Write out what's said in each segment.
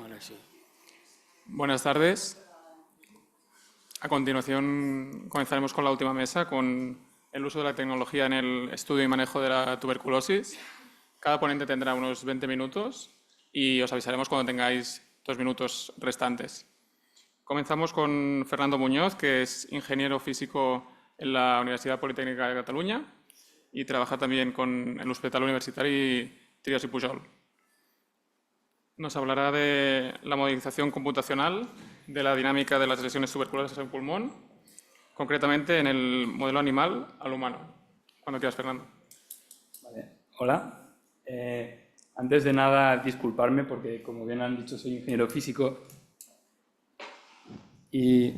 Ahora sí. Buenas tardes. A continuación comenzaremos con la última mesa, con el uso de la tecnología en el estudio y manejo de la tuberculosis. Cada ponente tendrá unos 20 minutos y os avisaremos cuando tengáis 2 minutos restantes. Comenzamos con Fernando Muñoz, que es ingeniero físico en la Universidad Politécnica de Cataluña y trabaja también con el Hospital Universitari Trias i Pujol. Nos hablará de la modelización computacional de la dinámica de las lesiones tuberculosas en pulmón, concretamente en el modelo animal al humano. Cuando quieras, Fernando. Vale. Hola. Antes de nada, disculparme porque, como bien han dicho, soy ingeniero físico y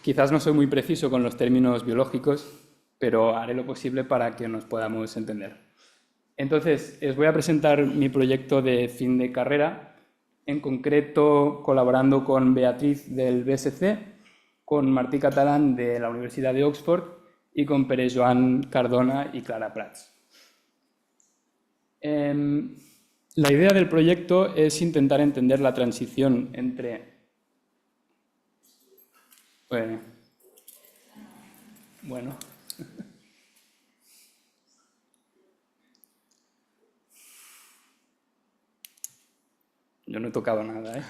quizás no soy muy preciso con los términos biológicos, pero haré lo posible para que nos podamos entender. Entonces, os voy a presentar mi proyecto de fin de carrera, en concreto colaborando con Beatriz del BSC, con Martí Catalán de la Universidad de Oxford y con Pere Joan Cardona y Clara Prats. La idea del proyecto es intentar entender la transición entre... Bueno... Yo no he tocado nada, ¿eh?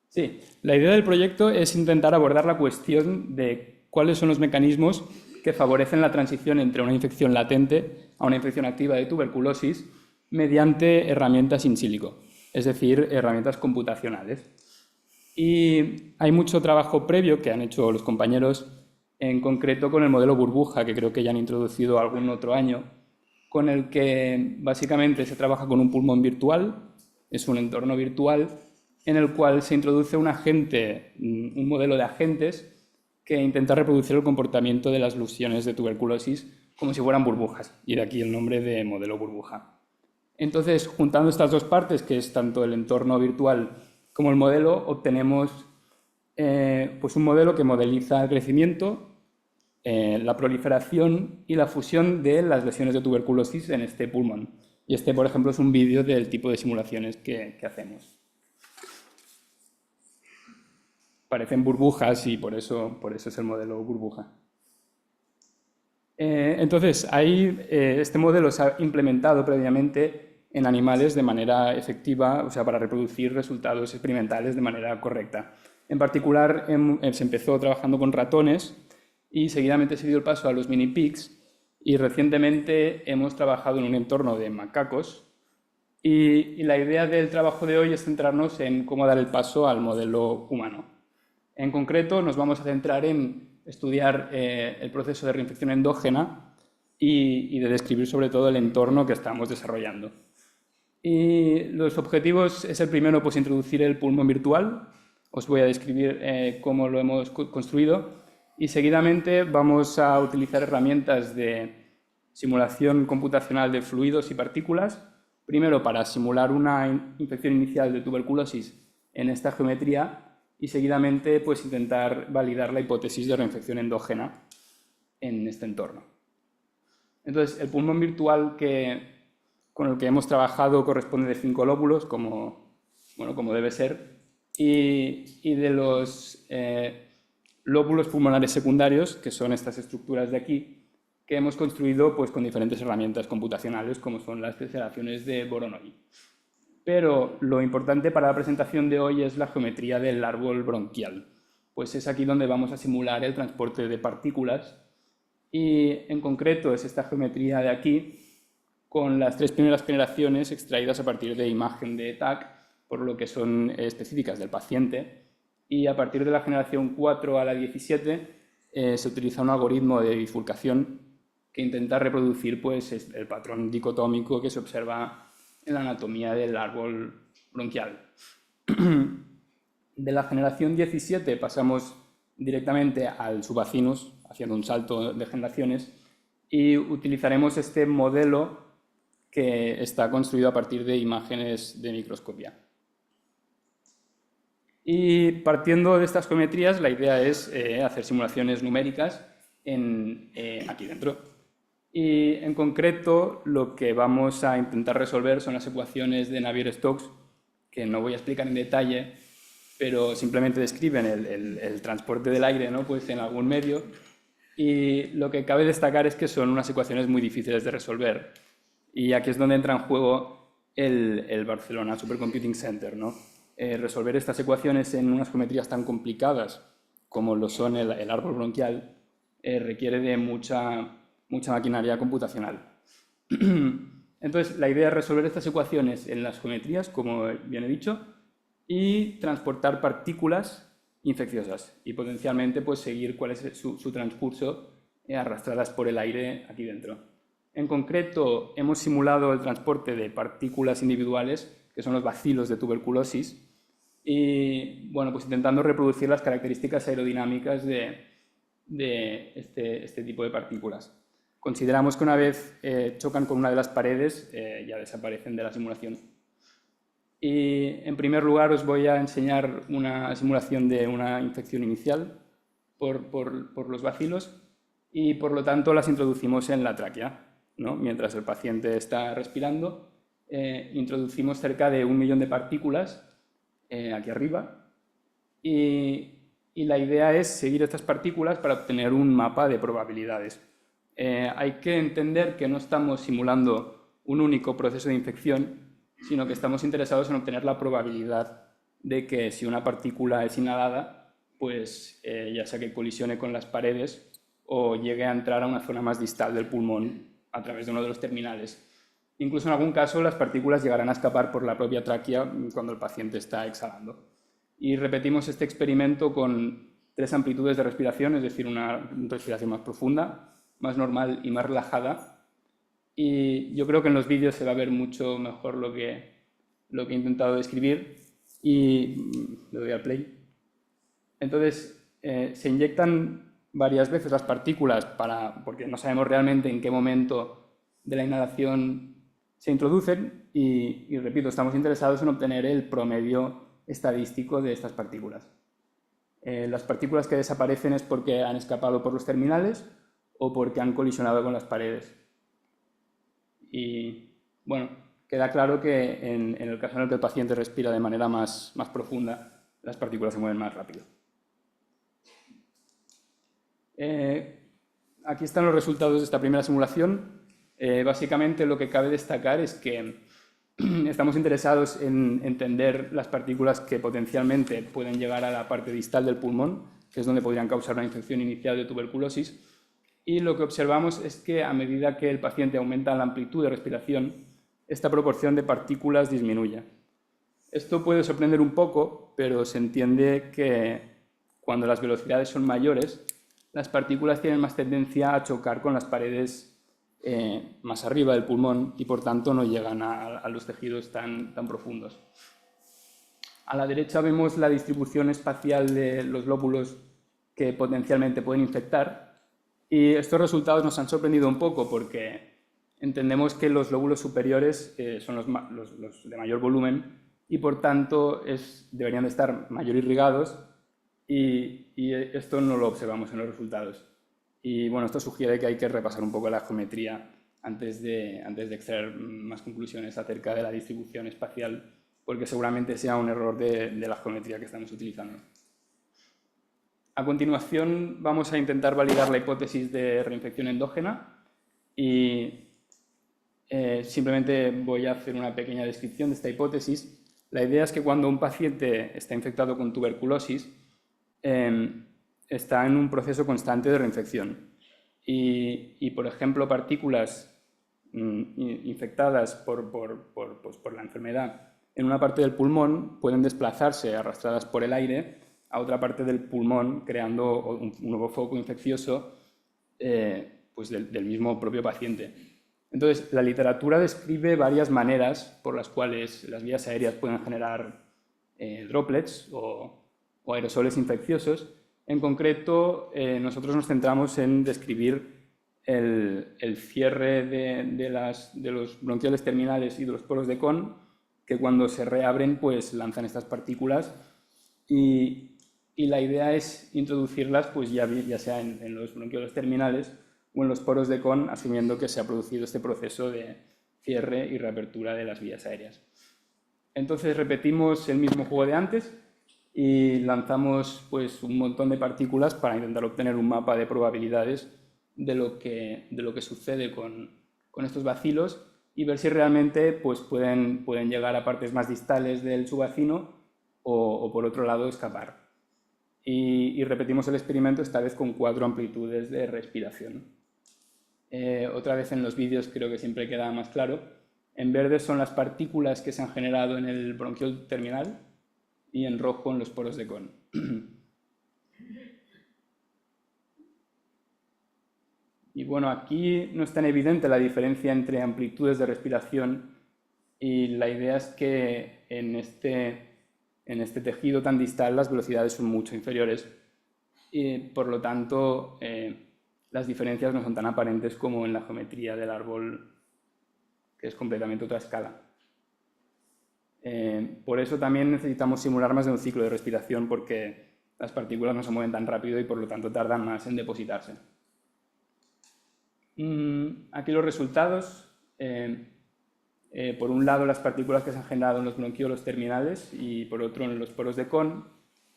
Sí, la idea del proyecto es intentar abordar la cuestión de cuáles son los mecanismos que favorecen la transición entre una infección latente a una infección activa de tuberculosis mediante herramientas in silico, es decir, herramientas computacionales. Y hay mucho trabajo previo que han hecho los compañeros, en concreto con el modelo burbuja, que creo que ya han introducido algún otro año, con el que básicamente se trabaja con un pulmón virtual, es un entorno virtual en el cual se introduce un agente, un modelo de agentes que intenta reproducir el comportamiento de las lesiones de tuberculosis como si fueran burbujas, y de aquí el nombre de modelo burbuja. Entonces, juntando estas dos partes, que es tanto el entorno virtual como el modelo, obtenemos pues un modelo que modeliza el crecimiento, la proliferación y la fusión de las lesiones de tuberculosis en este pulmón. Y este, por ejemplo, es un vídeo del tipo de simulaciones que hacemos. Parecen burbujas y por eso es el modelo burbuja. Entonces, este modelo se ha implementado previamente en animales de manera efectiva, o sea, para reproducir resultados experimentales de manera correcta. En particular, se empezó trabajando con ratones y seguidamente se dio el paso a los mini pigs y recientemente hemos trabajado en un entorno de macacos y la idea del trabajo de hoy es centrarnos en cómo dar el paso al modelo humano. En concreto, nos vamos a centrar en estudiar el proceso de reinfección endógena y de describir sobre todo el entorno que estamos desarrollando. Y los objetivos es el primero, pues introducir el pulmón virtual. Os voy a describir cómo lo hemos construido. Y seguidamente vamos a utilizar herramientas de simulación computacional de fluidos y partículas, primero para simular una infección inicial de tuberculosis en esta geometría y seguidamente pues, intentar validar la hipótesis de reinfección endógena en este entorno. Entonces, el pulmón virtual con el que hemos trabajado corresponde de 5 lóbulos, como debe ser, y de los... lóbulos pulmonares secundarios, que son estas estructuras de aquí, que hemos construido pues, con diferentes herramientas computacionales, como son las especializaciones de Voronoi. Pero lo importante para la presentación de hoy es la geometría del árbol bronquial, pues es aquí donde vamos a simular el transporte de partículas y, en concreto, es esta geometría de aquí, con las 3 primeras generaciones extraídas a partir de imagen de TAC, por lo que son específicas del paciente. Y a partir de la generación 4 a la 17 se utiliza un algoritmo de bifurcación que intenta reproducir pues, el patrón dicotómico que se observa en la anatomía del árbol bronquial. De la generación 17 pasamos directamente al subacinus, haciendo un salto de generaciones, y utilizaremos este modelo que está construido a partir de imágenes de microscopía. Y partiendo de estas geometrías, la idea es hacer simulaciones numéricas aquí dentro. Y en concreto lo que vamos a intentar resolver son las ecuaciones de Navier-Stokes, que no voy a explicar en detalle, pero simplemente describen el transporte del aire, ¿no? Pues en algún medio. Y lo que cabe destacar es que son unas ecuaciones muy difíciles de resolver. Y aquí es donde entra en juego el Barcelona Supercomputing Center, ¿no? Resolver estas ecuaciones en unas geometrías tan complicadas como lo son el árbol bronquial requiere de mucha maquinaria computacional. Entonces, la idea es resolver estas ecuaciones en las geometrías, como bien he dicho, y transportar partículas infecciosas y potencialmente pues, seguir cuál es su transcurso arrastradas por el aire aquí dentro. En concreto, hemos simulado el transporte de partículas individuales, que son los bacilos de tuberculosis, y bueno, pues intentando reproducir las características aerodinámicas de este tipo de partículas. Consideramos que una vez chocan con una de las paredes, ya desaparecen de la simulación. Y en primer lugar os voy a enseñar una simulación de una infección inicial por los bacilos y por lo tanto las introducimos en la tráquea, ¿no? Mientras el paciente está respirando, introducimos cerca de 1 millón de partículas aquí arriba y la idea es seguir estas partículas para obtener un mapa de probabilidades. Hay que entender que no estamos simulando un único proceso de infección, sino que estamos interesados en obtener la probabilidad de que si una partícula es inhalada, pues ya sea que colisione con las paredes o llegue a entrar a una zona más distal del pulmón a través de uno de los terminales. Incluso en algún caso las partículas llegarán a escapar por la propia tráquea cuando el paciente está exhalando. Y repetimos este experimento con 3 amplitudes de respiración, es decir, una respiración más profunda, más normal y más relajada. Y yo creo que en los vídeos se va a ver mucho mejor lo que he intentado describir. Y le doy al play. Entonces, se inyectan varias veces las partículas porque no sabemos realmente en qué momento de la inhalación se introducen y repito, estamos interesados en obtener el promedio estadístico de estas partículas. Las partículas que desaparecen es porque han escapado por los terminales o porque han colisionado con las paredes. Y bueno, queda claro que en el caso en el que el paciente respira de manera más profunda, las partículas se mueven más rápido. Aquí están los resultados de esta primera simulación. Básicamente lo que cabe destacar es que estamos interesados en entender las partículas que potencialmente pueden llegar a la parte distal del pulmón, que es donde podrían causar una infección inicial de tuberculosis. Y lo que observamos es que a medida que el paciente aumenta la amplitud de respiración, esta proporción de partículas disminuye. Esto puede sorprender un poco, pero se entiende que cuando las velocidades son mayores, las partículas tienen más tendencia a chocar con las paredes más arriba del pulmón y por tanto no llegan a los tejidos tan profundos. A la derecha vemos la distribución espacial de los lóbulos que potencialmente pueden infectar y estos resultados nos han sorprendido un poco porque entendemos que los lóbulos superiores son los de mayor volumen y por tanto deberían de estar mayor irrigados y esto no lo observamos en los resultados. Y bueno, esto sugiere que hay que repasar un poco la geometría antes de extraer más conclusiones acerca de la distribución espacial, porque seguramente sea un error de la geometría que estamos utilizando. A continuación vamos a intentar validar la hipótesis de reinfección endógena y simplemente voy a hacer una pequeña descripción de esta hipótesis. La idea es que cuando un paciente está infectado con tuberculosis, está en un proceso constante de reinfección y por ejemplo, partículas infectadas por la enfermedad en una parte del pulmón pueden desplazarse arrastradas por el aire a otra parte del pulmón, creando un nuevo foco infeccioso pues del mismo propio paciente. Entonces, la literatura describe varias maneras por las cuales las vías aéreas pueden generar droplets o aerosoles infecciosos. En concreto, nosotros nos centramos en describir el cierre de los bronquioles terminales y de los poros de Kohn, que cuando se reabren pues lanzan estas partículas y la idea es introducirlas pues ya sea en los bronquioles terminales o en los poros de Kohn, asumiendo que se ha producido este proceso de cierre y reapertura de las vías aéreas. Entonces repetimos el mismo juego de antes y lanzamos pues, un montón de partículas para intentar obtener un mapa de probabilidades de lo que sucede con estos bacilos y ver si realmente pues, pueden llegar a partes más distales del subvacino o por otro lado escapar. Y repetimos el experimento esta vez con 4 amplitudes de respiración. Otra vez en los vídeos creo que siempre queda más claro. En verde son las partículas que se han generado en el bronquiol terminal y en rojo en los poros de Kohn. Y bueno, aquí no es tan evidente la diferencia entre amplitudes de respiración y la idea es que en este tejido tan distal las velocidades son mucho inferiores y por lo tanto las diferencias no son tan aparentes como en la geometría del árbol, que es completamente otra escala. Por eso también necesitamos simular más de un ciclo de respiración porque las partículas no se mueven tan rápido y por lo tanto tardan más en depositarse. Aquí los resultados. Por un lado las partículas que se han generado en los bronquiolos terminales y por otro en los poros de Kohn,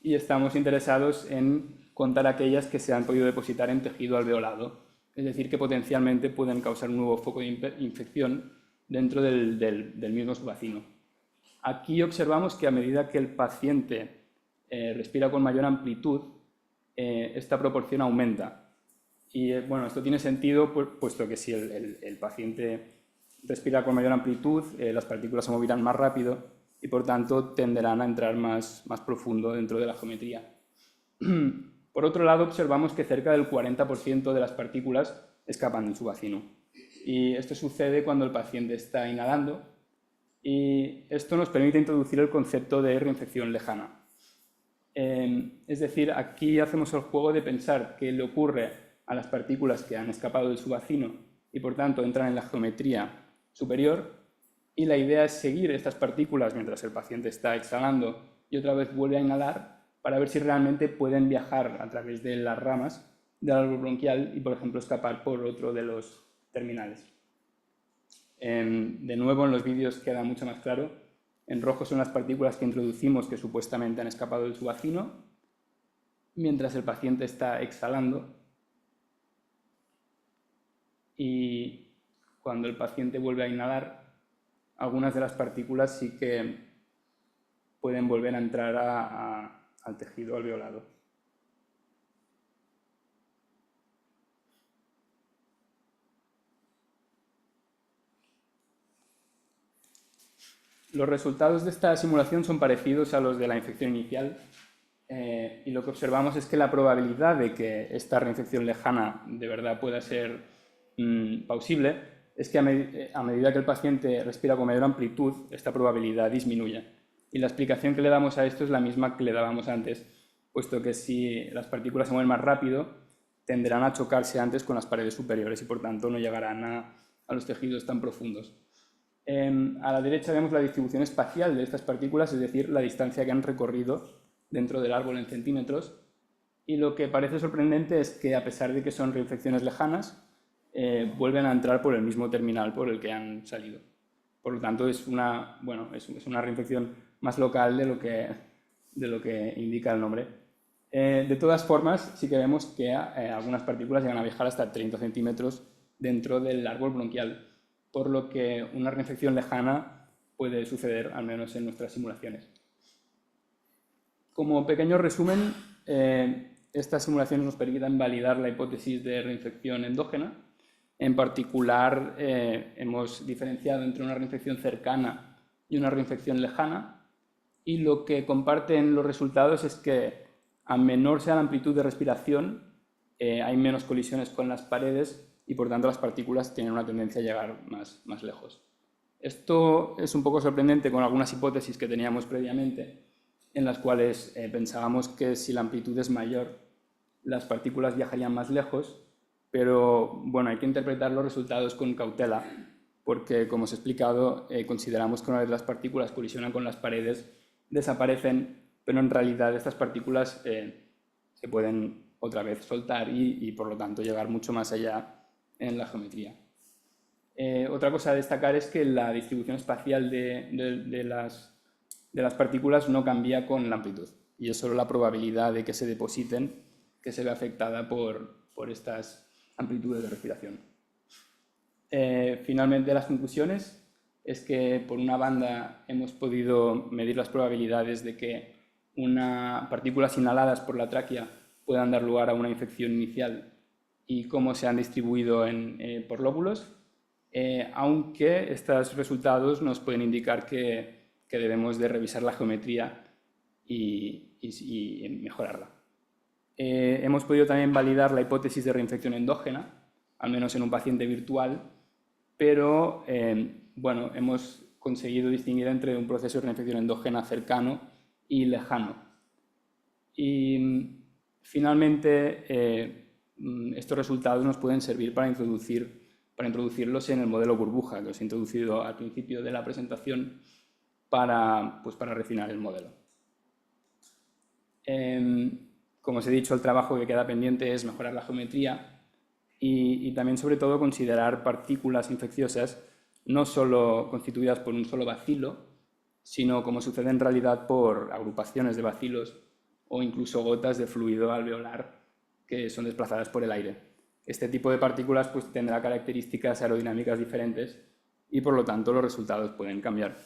y estamos interesados en contar aquellas que se han podido depositar en tejido alveolado, es decir, que potencialmente pueden causar un nuevo foco de infección dentro del mismo subvacino. Aquí observamos que a medida que el paciente respira con mayor amplitud, esta proporción aumenta. Y bueno, esto tiene sentido puesto que si el paciente respira con mayor amplitud, las partículas se moverán más rápido y por tanto tenderán a entrar más profundo dentro de la geometría. Por otro lado, observamos que cerca del 40% de las partículas escapan del subvacino. Y esto sucede cuando el paciente está inhalando y esto nos permite introducir el concepto de reinfección lejana. Es decir, aquí hacemos el juego de pensar qué le ocurre a las partículas que han escapado del subvacino y por tanto entran en la geometría superior, y la idea es seguir estas partículas mientras el paciente está exhalando y otra vez vuelve a inhalar para ver si realmente pueden viajar a través de las ramas del árbol bronquial y, por ejemplo, escapar por otro de los terminales. De nuevo, en los vídeos queda mucho más claro. En rojo son las partículas que introducimos que supuestamente han escapado del subvacino mientras el paciente está exhalando. Y cuando el paciente vuelve a inhalar, algunas de las partículas sí que pueden volver a entrar al tejido alveolado. Los resultados de esta simulación son parecidos a los de la infección inicial y lo que observamos es que la probabilidad de que esta reinfección lejana de verdad pueda ser plausible es que a medida que el paciente respira con mayor amplitud, esta probabilidad disminuye. Y la explicación que le damos a esto es la misma que le dábamos antes, puesto que si las partículas se mueven más rápido, tenderán a chocarse antes con las paredes superiores y por tanto no llegarán a los tejidos tan profundos. A la derecha vemos la distribución espacial de estas partículas, es decir, la distancia que han recorrido dentro del árbol en centímetros. Y lo que parece sorprendente es que a pesar de que son reinfecciones lejanas, vuelven a entrar por el mismo terminal por el que han salido. Por lo tanto, es una reinfección más local de lo que indica el nombre. De todas formas, sí que vemos que algunas partículas llegan a viajar hasta 30 centímetros dentro del árbol bronquial, por lo que una reinfección lejana puede suceder, al menos en nuestras simulaciones. Como pequeño resumen, estas simulaciones nos permiten validar la hipótesis de reinfección endógena. En particular, hemos diferenciado entre una reinfección cercana y una reinfección lejana, y lo que comparten los resultados es que a menor sea la amplitud de respiración, hay menos colisiones con las paredes y por tanto las partículas tienen una tendencia a llegar más lejos. Esto es un poco sorprendente con algunas hipótesis que teníamos previamente, en las cuales pensábamos que si la amplitud es mayor, las partículas viajarían más lejos, pero bueno, hay que interpretar los resultados con cautela, porque como os he explicado, consideramos que una vez las partículas colisionan con las paredes, desaparecen, pero en realidad estas partículas se pueden otra vez soltar y por lo tanto llegar mucho más allá en la geometría. Otra cosa a destacar es que la distribución espacial de las partículas no cambia con la amplitud, y es solo la probabilidad de que se depositen que se ve afectada por estas amplitudes de respiración. Finalmente, las conclusiones es que, por una banda, hemos podido medir las probabilidades de que partículas inhaladas por la tráquea puedan dar lugar a una infección inicial y cómo se han distribuido por lóbulos, aunque estos resultados nos pueden indicar que debemos de revisar la geometría y mejorarla. Hemos podido también validar la hipótesis de reinfección endógena, al menos en un paciente virtual, pero bueno, hemos conseguido distinguir entre un proceso de reinfección endógena cercano y lejano. Y finalmente, estos resultados nos pueden servir para introducirlos en el modelo burbuja que os he introducido al principio de la presentación para refinar el modelo. Como os he dicho, el trabajo que queda pendiente es mejorar la geometría y también, sobre todo, considerar partículas infecciosas no solo constituidas por un solo bacilo, sino, como sucede en realidad, por agrupaciones de bacilos o incluso gotas de fluido alveolar que son desplazadas por el aire. Este tipo de partículas tendrá características aerodinámicas diferentes y, por lo tanto, los resultados pueden cambiar.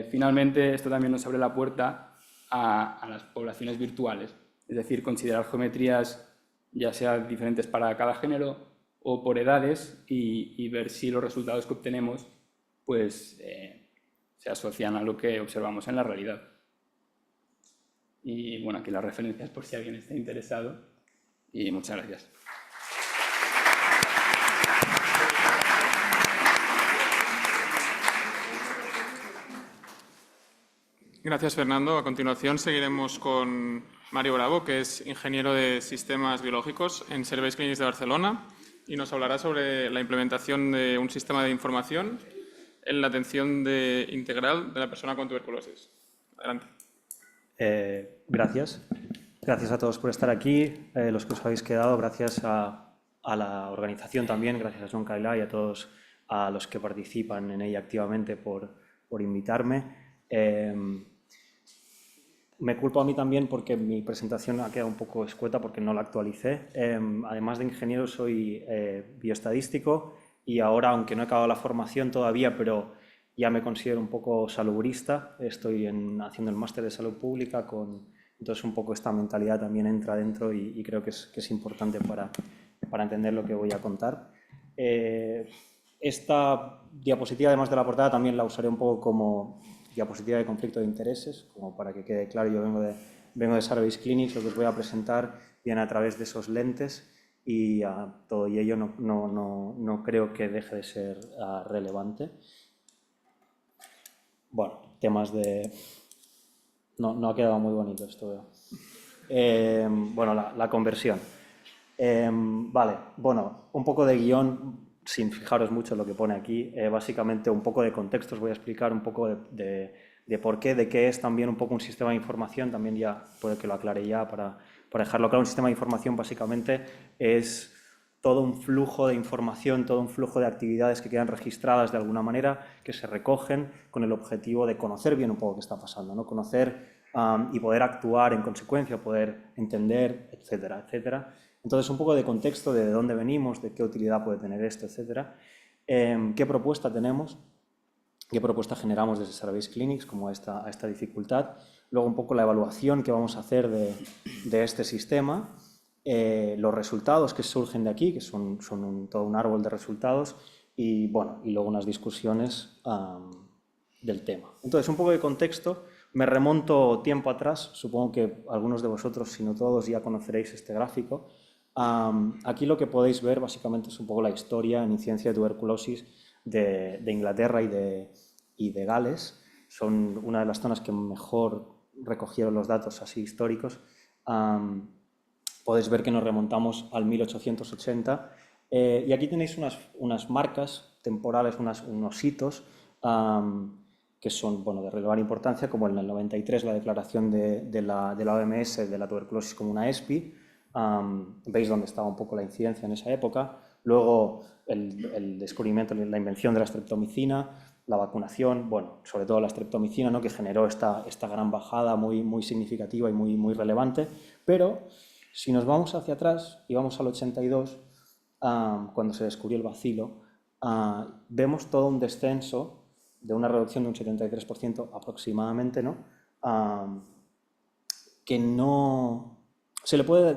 Finalmente, esto también nos abre la puerta a las poblaciones virtuales, es decir, considerar geometrías ya sea diferentes para cada género o por edades y ver si los resultados que obtenemos se asocian a lo que observamos en la realidad. Y bueno, aquí las referencias por si alguien está interesado, y muchas gracias. Gracias, Fernando. A continuación seguiremos con Mario Bravo, que es ingeniero de sistemas biológicos en Serveis Clínics de Barcelona, y nos hablará sobre la implementación de un sistema de información en la atención integral de la persona con tuberculosis. Adelante. Gracias. Gracias a todos por estar aquí, los que os habéis quedado, gracias a la organización también, gracias a John Kaila y a todos a los que participan en ella activamente por invitarme. Me culpo a mí también porque mi presentación ha quedado un poco escueta porque no la actualicé. Además de ingeniero, soy bioestadístico y ahora, aunque no he acabado la formación todavía, pero ya me considero un poco salubrista. Estoy haciendo el máster de salud pública, entonces un poco esta mentalidad también entra dentro y creo que es importante para entender lo que voy a contar. Esta diapositiva, además de la portada, también la usaré un poco como diapositiva de conflicto de intereses, como para que quede claro. Yo vengo de Serveis Clínics, lo que os voy a presentar viene a través de esos lentes y todo ello no creo que deje de ser relevante. Bueno, temas de... No ha quedado muy bonito esto, veo. Bueno, la conversión. Vale, bueno, un poco de guión, sin fijaros mucho en lo que pone aquí, básicamente un poco de contexto, os voy a explicar un poco de por qué, de qué es también un poco un sistema de información, también ya puede que lo aclare ya para dejarlo claro. Un sistema de información básicamente es todo un flujo de información, todo un flujo de actividades que quedan registradas de alguna manera, que se recogen con el objetivo de conocer bien un poco qué está pasando, ¿no? Conocer y poder actuar en consecuencia, poder entender, etcétera, etcétera. Entonces, un poco de contexto de dónde venimos, de qué utilidad puede tener esto, etcétera. ¿Qué propuesta tenemos? ¿Qué propuesta generamos desde Serveis Clínics como a esta dificultad? Luego, un poco la evaluación que vamos a hacer de este sistema, los resultados que surgen de aquí, que son todo un árbol de resultados, y luego unas discusiones del tema. Entonces, un poco de contexto. Me remonto tiempo atrás, supongo que algunos de vosotros, si no todos, ya conoceréis este gráfico. Aquí lo que podéis ver básicamente es un poco la historia en incidencia de tuberculosis de Inglaterra y de Gales. Son una de las zonas que mejor recogieron los datos así históricos. Podéis ver que nos remontamos al 1880 y aquí tenéis unas marcas temporales, unos hitos que son de relevante importancia, como en el 93 la declaración de la OMS de la tuberculosis como una ESPI, Veis dónde estaba un poco la incidencia en esa época. Luego el descubrimiento, la invención de la streptomicina, la vacunación, bueno, sobre todo la streptomicina, ¿no?, que generó esta gran bajada muy significativa y muy relevante. Pero si nos vamos hacia atrás y vamos al 82, cuando se descubrió el bacilo, vemos todo un descenso de una reducción de un 73% aproximadamente, ¿no? Que no... Se le puede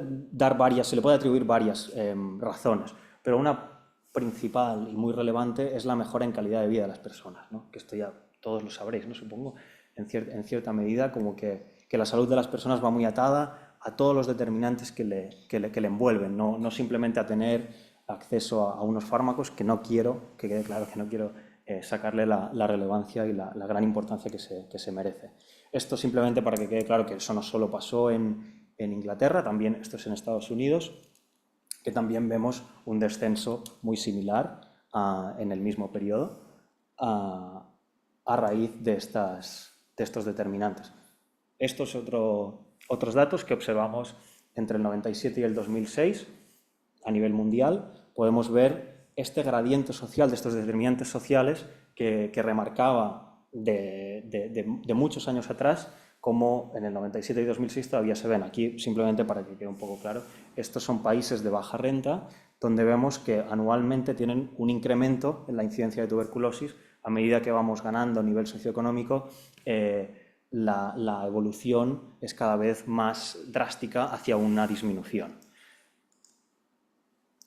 atribuir varias razones, pero una principal y muy relevante es la mejora en calidad de vida de las personas, ¿no? Que esto ya todos lo sabréis, ¿no?, supongo, en cierta medida, como que la salud de las personas va muy atada a todos los determinantes que le envuelven, no simplemente a tener acceso a unos fármacos, que quede claro que no quiero sacarle la relevancia y la gran importancia que se merece. Esto simplemente para que quede claro que eso no solo pasó en Inglaterra, también esto es en Estados Unidos, que también vemos un descenso muy similar en el mismo periodo a raíz de estos determinantes. Estos otros datos que observamos entre el 97 y el 2006 a nivel mundial. Podemos ver este gradiente social de estos determinantes sociales que remarcaba de muchos años atrás, como en el 97 y 2006 todavía se ven. Aquí, simplemente para que quede un poco claro, estos son países de baja renta donde vemos que anualmente tienen un incremento en la incidencia de tuberculosis a medida que vamos ganando a nivel socioeconómico. La evolución es cada vez más drástica hacia una disminución.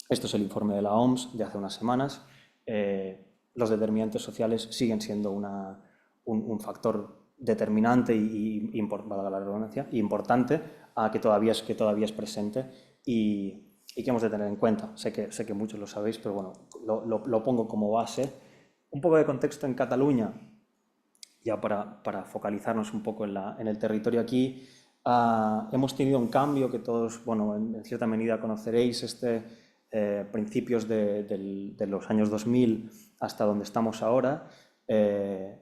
Esto es el informe de la OMS de hace unas semanas. Los determinantes sociales siguen siendo un factor determinante valga la redundancia, importante, que todavía es presente y que hemos de tener en cuenta. Sé que muchos lo sabéis, pero bueno, lo pongo como base. Un poco de contexto en Cataluña, ya para focalizarnos un poco en el territorio aquí. Hemos tenido un cambio que todos, bueno, en cierta medida conoceréis, principios de los años 2000 hasta donde estamos ahora,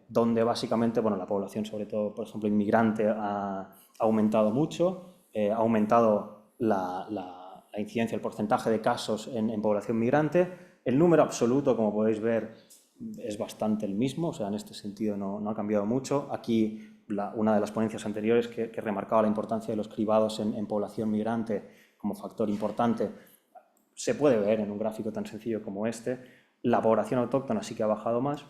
donde básicamente, bueno, la población, sobre todo, por ejemplo, inmigrante, ha aumentado mucho, ha aumentado la incidencia, el porcentaje de casos en población migrante. El número absoluto, como podéis ver, es bastante el mismo, o sea, en este sentido no ha cambiado mucho. Aquí, una de las ponencias anteriores que remarcaba la importancia de los cribados en población migrante como factor importante, se puede ver en un gráfico tan sencillo como este. La población autóctona sí que ha bajado más.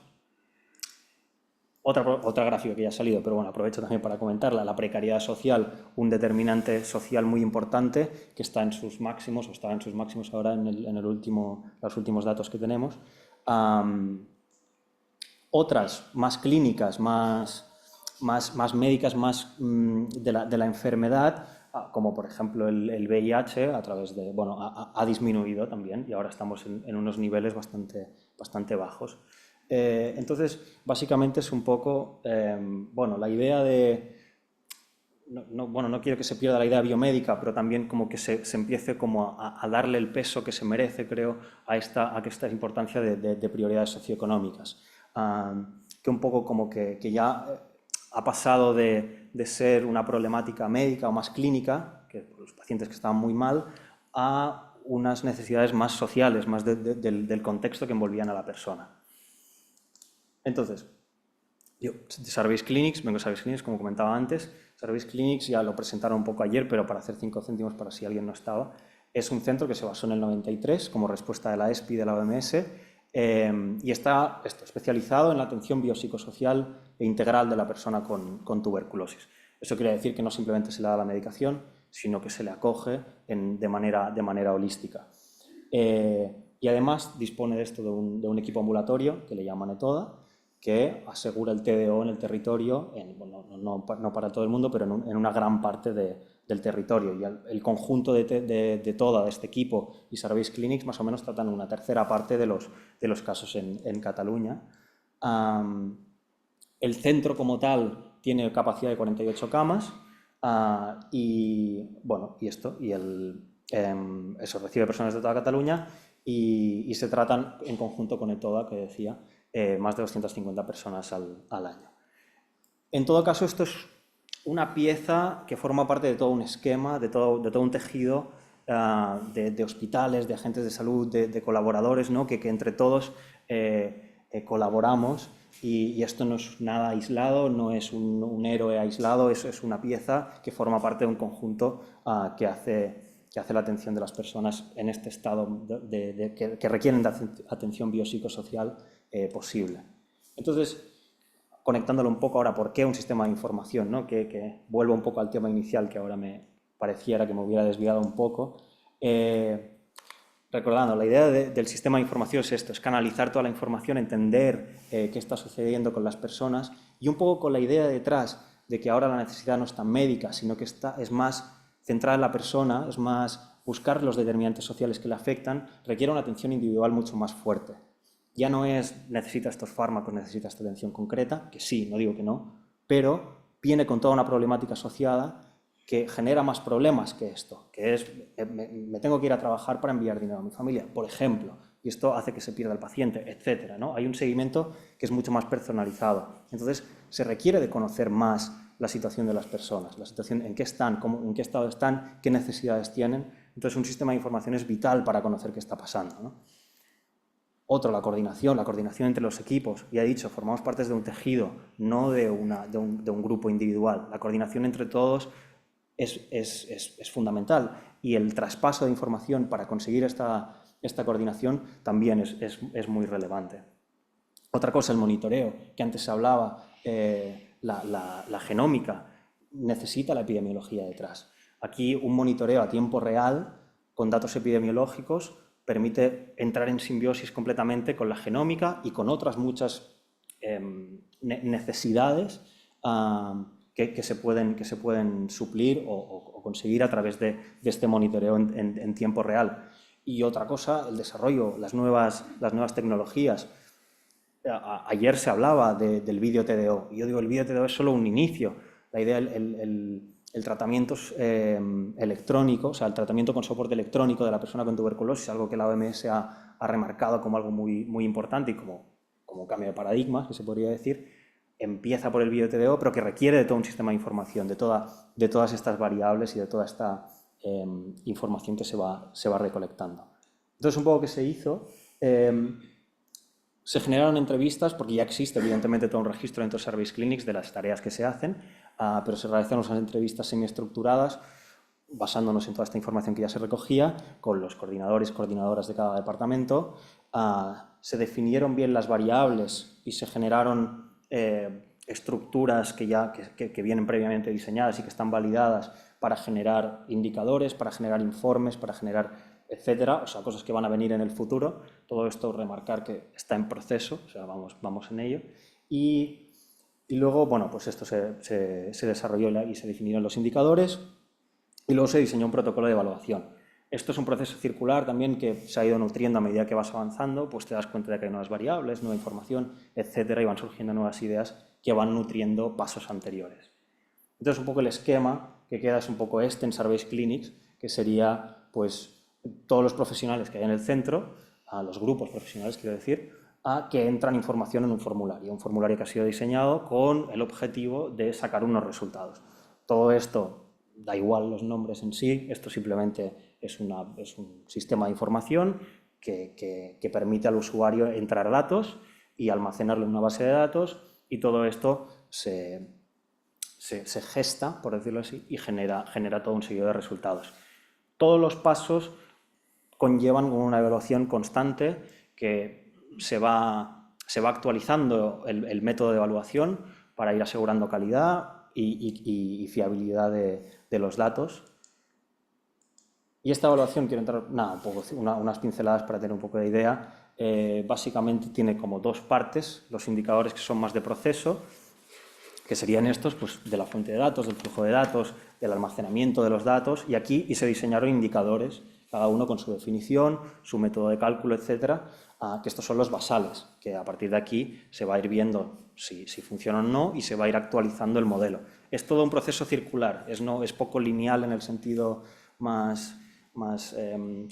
Otra gráfica que ya ha salido, pero bueno, aprovecho también para comentarla: la precariedad social, un determinante social muy importante que está en sus máximos, o estaba en sus máximos ahora en los últimos datos que tenemos. Otras más clínicas, más médicas, más de la enfermedad, como por ejemplo el VIH, a través de, bueno, ha disminuido también y ahora estamos en unos niveles bastante bajos. Entonces, básicamente es un poco, bueno, la idea de, no quiero que se pierda la idea biomédica, pero también como que se empiece como a darle el peso que se merece, creo, a esta importancia de prioridades socioeconómicas. Que un poco como que ya ha pasado de ser una problemática médica o más clínica, que los pacientes que estaban muy mal, a unas necesidades más sociales, más del contexto que envolvían a la persona. Entonces, yo de Service Clinics, vengo de Service Clinics, como comentaba antes. Service Clinics ya lo presentaron un poco ayer, pero para hacer 5 céntimos para si alguien no estaba. Es un centro que se basó en el 93 como respuesta de la ESPI y de la OMS, y está especializado en la atención biopsicosocial e integral de la persona con tuberculosis. Eso quiere decir que no simplemente se le da la medicación, sino que se le acoge de manera holística. Y además dispone de esto de un equipo ambulatorio que le llaman ETODA, que asegura el TDO en el territorio, no para todo el mundo, pero en una gran parte del territorio. Y el conjunto de todo este equipo y Service Clinics más o menos tratan una tercera parte de los casos en Cataluña. El centro como tal tiene capacidad de 48 camas eso recibe personas de toda Cataluña y se tratan en conjunto con ETODA, que decía, más de 250 personas al año. En todo caso, esto es una pieza que forma parte de todo un esquema, de todo un tejido de hospitales, de agentes de salud, de colaboradores, ¿no? que entre todos colaboramos y esto no es nada aislado, no es un héroe aislado, es una pieza que forma parte de un conjunto que hace la atención de las personas en este estado que requieren de atención biopsicosocial posible. Entonces, conectándolo un poco ahora, ¿por qué un sistema de información? ¿No? Que vuelvo un poco al tema inicial, que ahora me pareciera que me hubiera desviado un poco. Recordando, la idea del sistema de información es esto, es canalizar toda la información, entender qué está sucediendo con las personas y un poco con la idea detrás de que ahora la necesidad no es tan médica, sino que es más centrada en la persona, es más buscar los determinantes sociales que le afectan, requiere una atención individual mucho más fuerte. Ya no es necesita estos fármacos, necesita esta atención concreta, que sí, no digo que no, pero viene con toda una problemática asociada que genera más problemas que esto, que es me tengo que ir a trabajar para enviar dinero a mi familia, por ejemplo, y esto hace que se pierda el paciente, etcétera, ¿no? Hay un seguimiento que es mucho más personalizado. Entonces, se requiere de conocer más la situación de las personas, la situación en qué están, en qué estado están, qué necesidades tienen. Entonces, un sistema de información es vital para conocer qué está pasando, ¿no? Otro, la coordinación entre los equipos. Ya he dicho, formamos parte de un tejido, no de un grupo individual. La coordinación entre todos es fundamental y el traspaso de información para conseguir esta coordinación también es muy relevante. Otra cosa, el monitoreo, que antes se hablaba, la genómica, necesita la epidemiología detrás. Aquí un monitoreo a tiempo real con datos epidemiológicos permite entrar en simbiosis completamente con la genómica y con otras muchas necesidades que se pueden suplir o conseguir a través de este monitoreo en tiempo real. Y otra cosa, el desarrollo, las nuevas tecnologías. Ayer se hablaba del vídeo TDO, y yo digo, el vídeo TDO es solo un inicio. La idea, el tratamiento electrónico, o sea, el tratamiento con soporte electrónico de la persona con tuberculosis, algo que la OMS ha remarcado como algo muy, muy importante y como cambio de paradigmas, que se podría decir, empieza por el vídeo TDO, pero que requiere de todo un sistema de información, de todas estas variables y de toda esta información que se va recolectando. Entonces, un poco que se hizo, se generaron entrevistas, porque ya existe evidentemente todo un registro dentro de Service Clinics de las tareas que se hacen, pero se realizaron unas entrevistas semiestructuradas basándonos en toda esta información que ya se recogía, con los coordinadores y coordinadoras de cada departamento. Se definieron bien las variables y se generaron estructuras que vienen previamente diseñadas y que están validadas para generar indicadores, para generar informes, para generar etcétera, o sea, cosas que van a venir en el futuro. Todo esto remarcar que está en proceso, o sea, vamos en ello. Y luego, bueno, pues esto se desarrolló y se definieron los indicadores y luego se diseñó un protocolo de evaluación. Esto es un proceso circular también que se ha ido nutriendo a medida que vas avanzando, pues te das cuenta de que hay nuevas variables, nueva información, etcétera, y van surgiendo nuevas ideas que van nutriendo pasos anteriores. Entonces, un poco el esquema que queda es un poco en Service Clinics, que sería, pues, todos los profesionales que hay en el centro, a los grupos profesionales, quiero decir, que entran información en un formulario que ha sido diseñado con el objetivo de sacar unos resultados. Todo esto, da igual los nombres en sí, esto simplemente es un sistema de información que permite al usuario entrar datos y almacenarlo en una base de datos, y todo esto se gesta, por decirlo así, y genera todo un seguido de resultados. Todos los pasos conllevan una evaluación constante que se va actualizando el método de evaluación para ir asegurando calidad y fiabilidad de los datos. Y esta evaluación, quiero entrar unas pinceladas para tener un poco de idea. Básicamente tiene como dos partes: los indicadores, que son más de proceso, que serían estos, pues, de la fuente de datos, del flujo de datos, del almacenamiento de los datos, y se diseñaron indicadores, cada uno con su definición, su método de cálculo, etcétera, que estos son los basales, que a partir de aquí se va a ir viendo si funcionan o no y se va a ir actualizando el modelo. Es todo un proceso circular, es poco lineal en el sentido más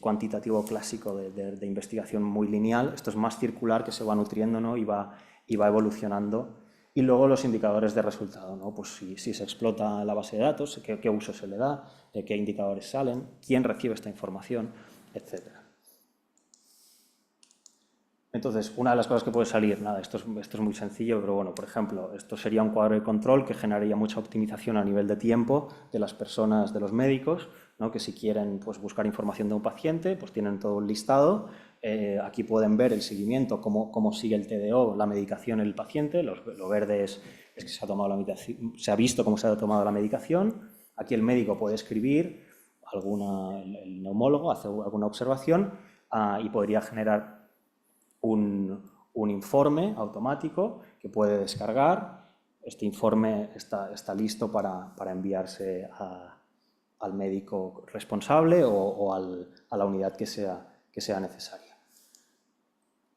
cuantitativo clásico de investigación muy lineal. Esto es más circular, que se va nutriendo, ¿no? y va evolucionando. Y luego los indicadores de resultado, ¿no? Pues si se explota la base de datos, qué uso se le da, qué indicadores salen, quién recibe esta información, etc. Entonces, una de las cosas que puede salir, nada, esto es muy sencillo, pero bueno, por ejemplo, esto sería un cuadro de control que generaría mucha optimización a nivel de tiempo de las personas, de los médicos, ¿no? Que si quieren pues, buscar información de un paciente, pues tienen todo un listado. Aquí pueden ver el seguimiento, cómo sigue el TDO, la medicación en el paciente. Lo verde es que se ha tomado la medicación, se ha visto cómo se ha tomado la medicación. Aquí el médico puede escribir, el neumólogo hace alguna observación y podría generar un informe automático que puede descargar. Este informe está listo para enviarse al médico responsable o a la unidad que sea necesaria.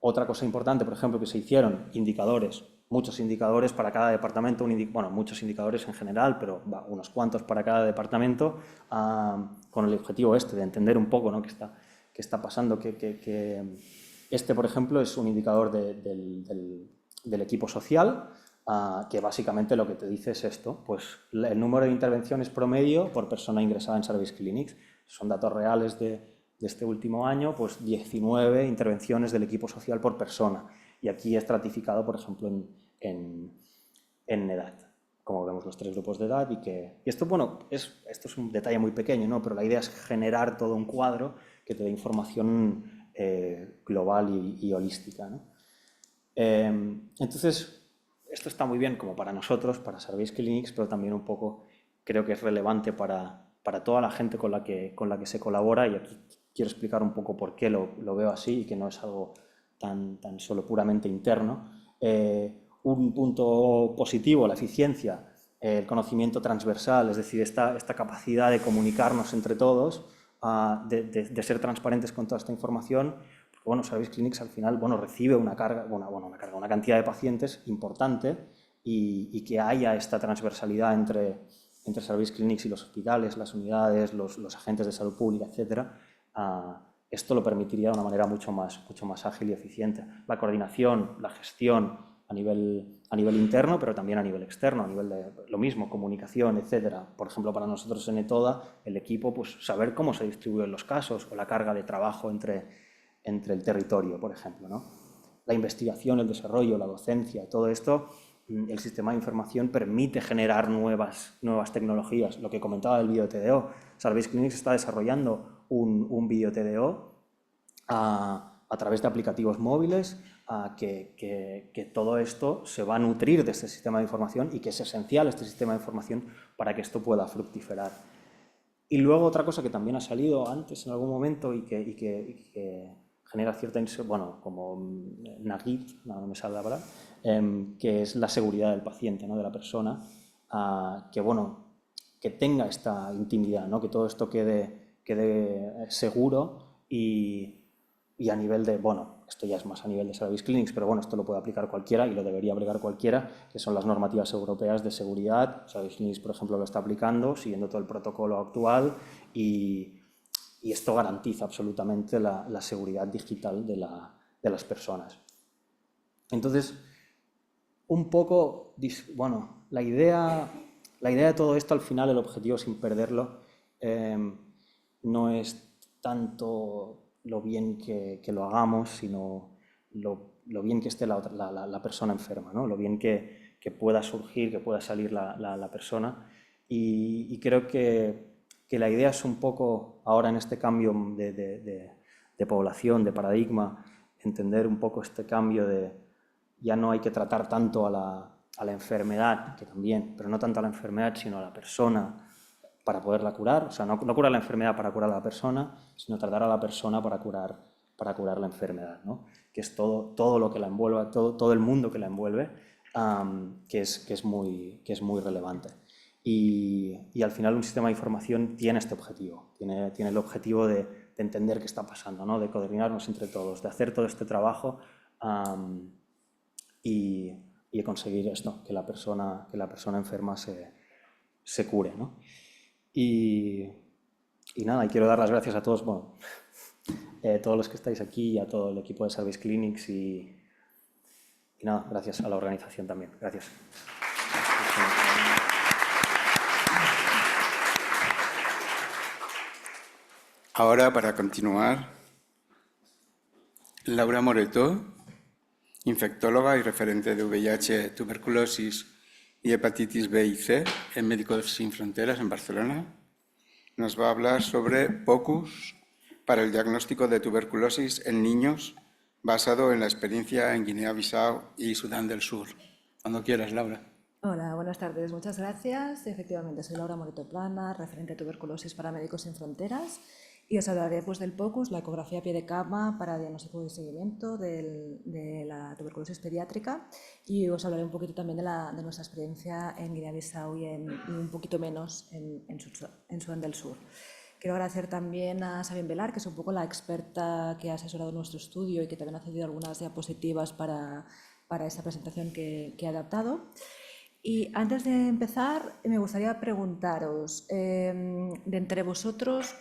Otra cosa importante, por ejemplo, que se hicieron, indicadores, muchos indicadores para cada departamento, bueno, muchos indicadores en general, pero unos cuantos para cada departamento, con el objetivo de entender un poco, ¿no? qué está pasando, este, por ejemplo, es un indicador del equipo social, que básicamente lo que te dice es esto, pues el número de intervenciones promedio por persona ingresada en Service Clinics. Son datos reales de este último año, pues 19 intervenciones del equipo social por persona. Y aquí estratificado, por ejemplo, en edad, como vemos los 3 grupos de edad. Y esto, bueno, esto es un detalle muy pequeño, ¿no? Pero la idea es generar todo un cuadro que te dé información global y holística, ¿no? Entonces, esto está muy bien como para nosotros, para Service Clinics, pero también un poco creo que es relevante para toda la gente con la que se colabora, y aquí quiero explicar un poco por qué lo veo así y que no es algo tan solo puramente interno. Un punto positivo, la eficiencia, el conocimiento transversal, es decir, esta capacidad de comunicarnos entre todos, de ser transparentes con toda esta información. Porque, bueno, Service Clinics al final, bueno, recibe una cantidad de pacientes importante, y que haya esta transversalidad entre Service Clinics y los hospitales, las unidades, los agentes de salud pública, etc. Esto lo permitiría de una manera mucho más ágil y eficiente. La coordinación, la gestión a nivel interno, pero también a nivel externo, a nivel de lo mismo, comunicación, etcétera. Por ejemplo, para nosotros en ETODA, el equipo, pues saber cómo se distribuyen los casos o la carga de trabajo entre el territorio, por ejemplo, ¿no? La investigación, el desarrollo, la docencia, todo esto, el sistema de información permite generar nuevas tecnologías. Lo que comentaba del video TDO, Service Clinics está desarrollando un video TDO a través de aplicativos móviles, que todo esto se va a nutrir de este sistema de información, y que es esencial este sistema de información para que esto pueda fructificar. Y luego otra cosa que también ha salido antes en algún momento y que genera cierta, bueno, como NAGIT, no me sale la palabra, que es la seguridad del paciente, ¿no? De la persona, que tenga esta intimidad, ¿no? Que todo esto quede seguro y a nivel de, bueno, esto ya es más a nivel de Service Clinics, pero bueno, esto lo puede aplicar cualquiera y lo debería aplicar cualquiera, que son las normativas europeas de seguridad. Service Clinics, por ejemplo, lo está aplicando, siguiendo todo el protocolo actual, y esto garantiza absolutamente la seguridad digital de las personas. Entonces, un poco, bueno, la idea de todo esto, al final, el objetivo, sin perderlo, no es tanto lo bien que lo hagamos, sino lo bien que esté la persona enferma, ¿no? Lo bien que pueda surgir, que pueda salir la persona. Y creo que la idea es un poco, ahora en este cambio de población, de paradigma, entender un poco este cambio de ya no hay que tratar tanto a la enfermedad, que también, pero no tanto a la enfermedad, sino a la persona para poderla curar. O sea, no curar la enfermedad para curar a la persona, sino tratar a la persona para curar la enfermedad, ¿no? Que es todo lo que la envuelve, todo el mundo que la envuelve, que es muy relevante. Y al final un sistema de información tiene este objetivo, tiene el objetivo de entender qué está pasando, ¿no? De coordinarnos entre todos, de hacer todo este trabajo, y de conseguir esto, que la persona enferma se cure, ¿no? Y nada, y quiero dar las gracias a todos, bueno, todos los que estáis aquí, y a todo el equipo de Service Clinics, y Y nada, gracias a la organización también. Gracias. Ahora, para continuar, Laura Moretó, infectóloga y referente de VIH, tuberculosis y hepatitis B y C en Médicos Sin Fronteras en Barcelona, nos va a hablar sobre POCUS para el diagnóstico de tuberculosis en niños basado en la experiencia en Guinea-Bissau y Sudán del Sur. Cuando quieras, Laura. Hola, buenas tardes. Muchas gracias. Efectivamente, soy Laura Moretó Plana, referente de tuberculosis para Médicos Sin Fronteras, y os hablaré pues, del POCUS, la ecografía a pie de cama para diagnóstico y seguimiento de la tuberculosis pediátrica, y os hablaré un poquito también de nuestra experiencia en Guinea-Bissau y un poquito menos en Sudán del Sur. Quiero agradecer también a Sabine Velar, que es un poco la experta que ha asesorado nuestro estudio y que también ha cedido algunas diapositivas para esta presentación que he adaptado. Y antes de empezar, me gustaría preguntaros, de entre vosotros,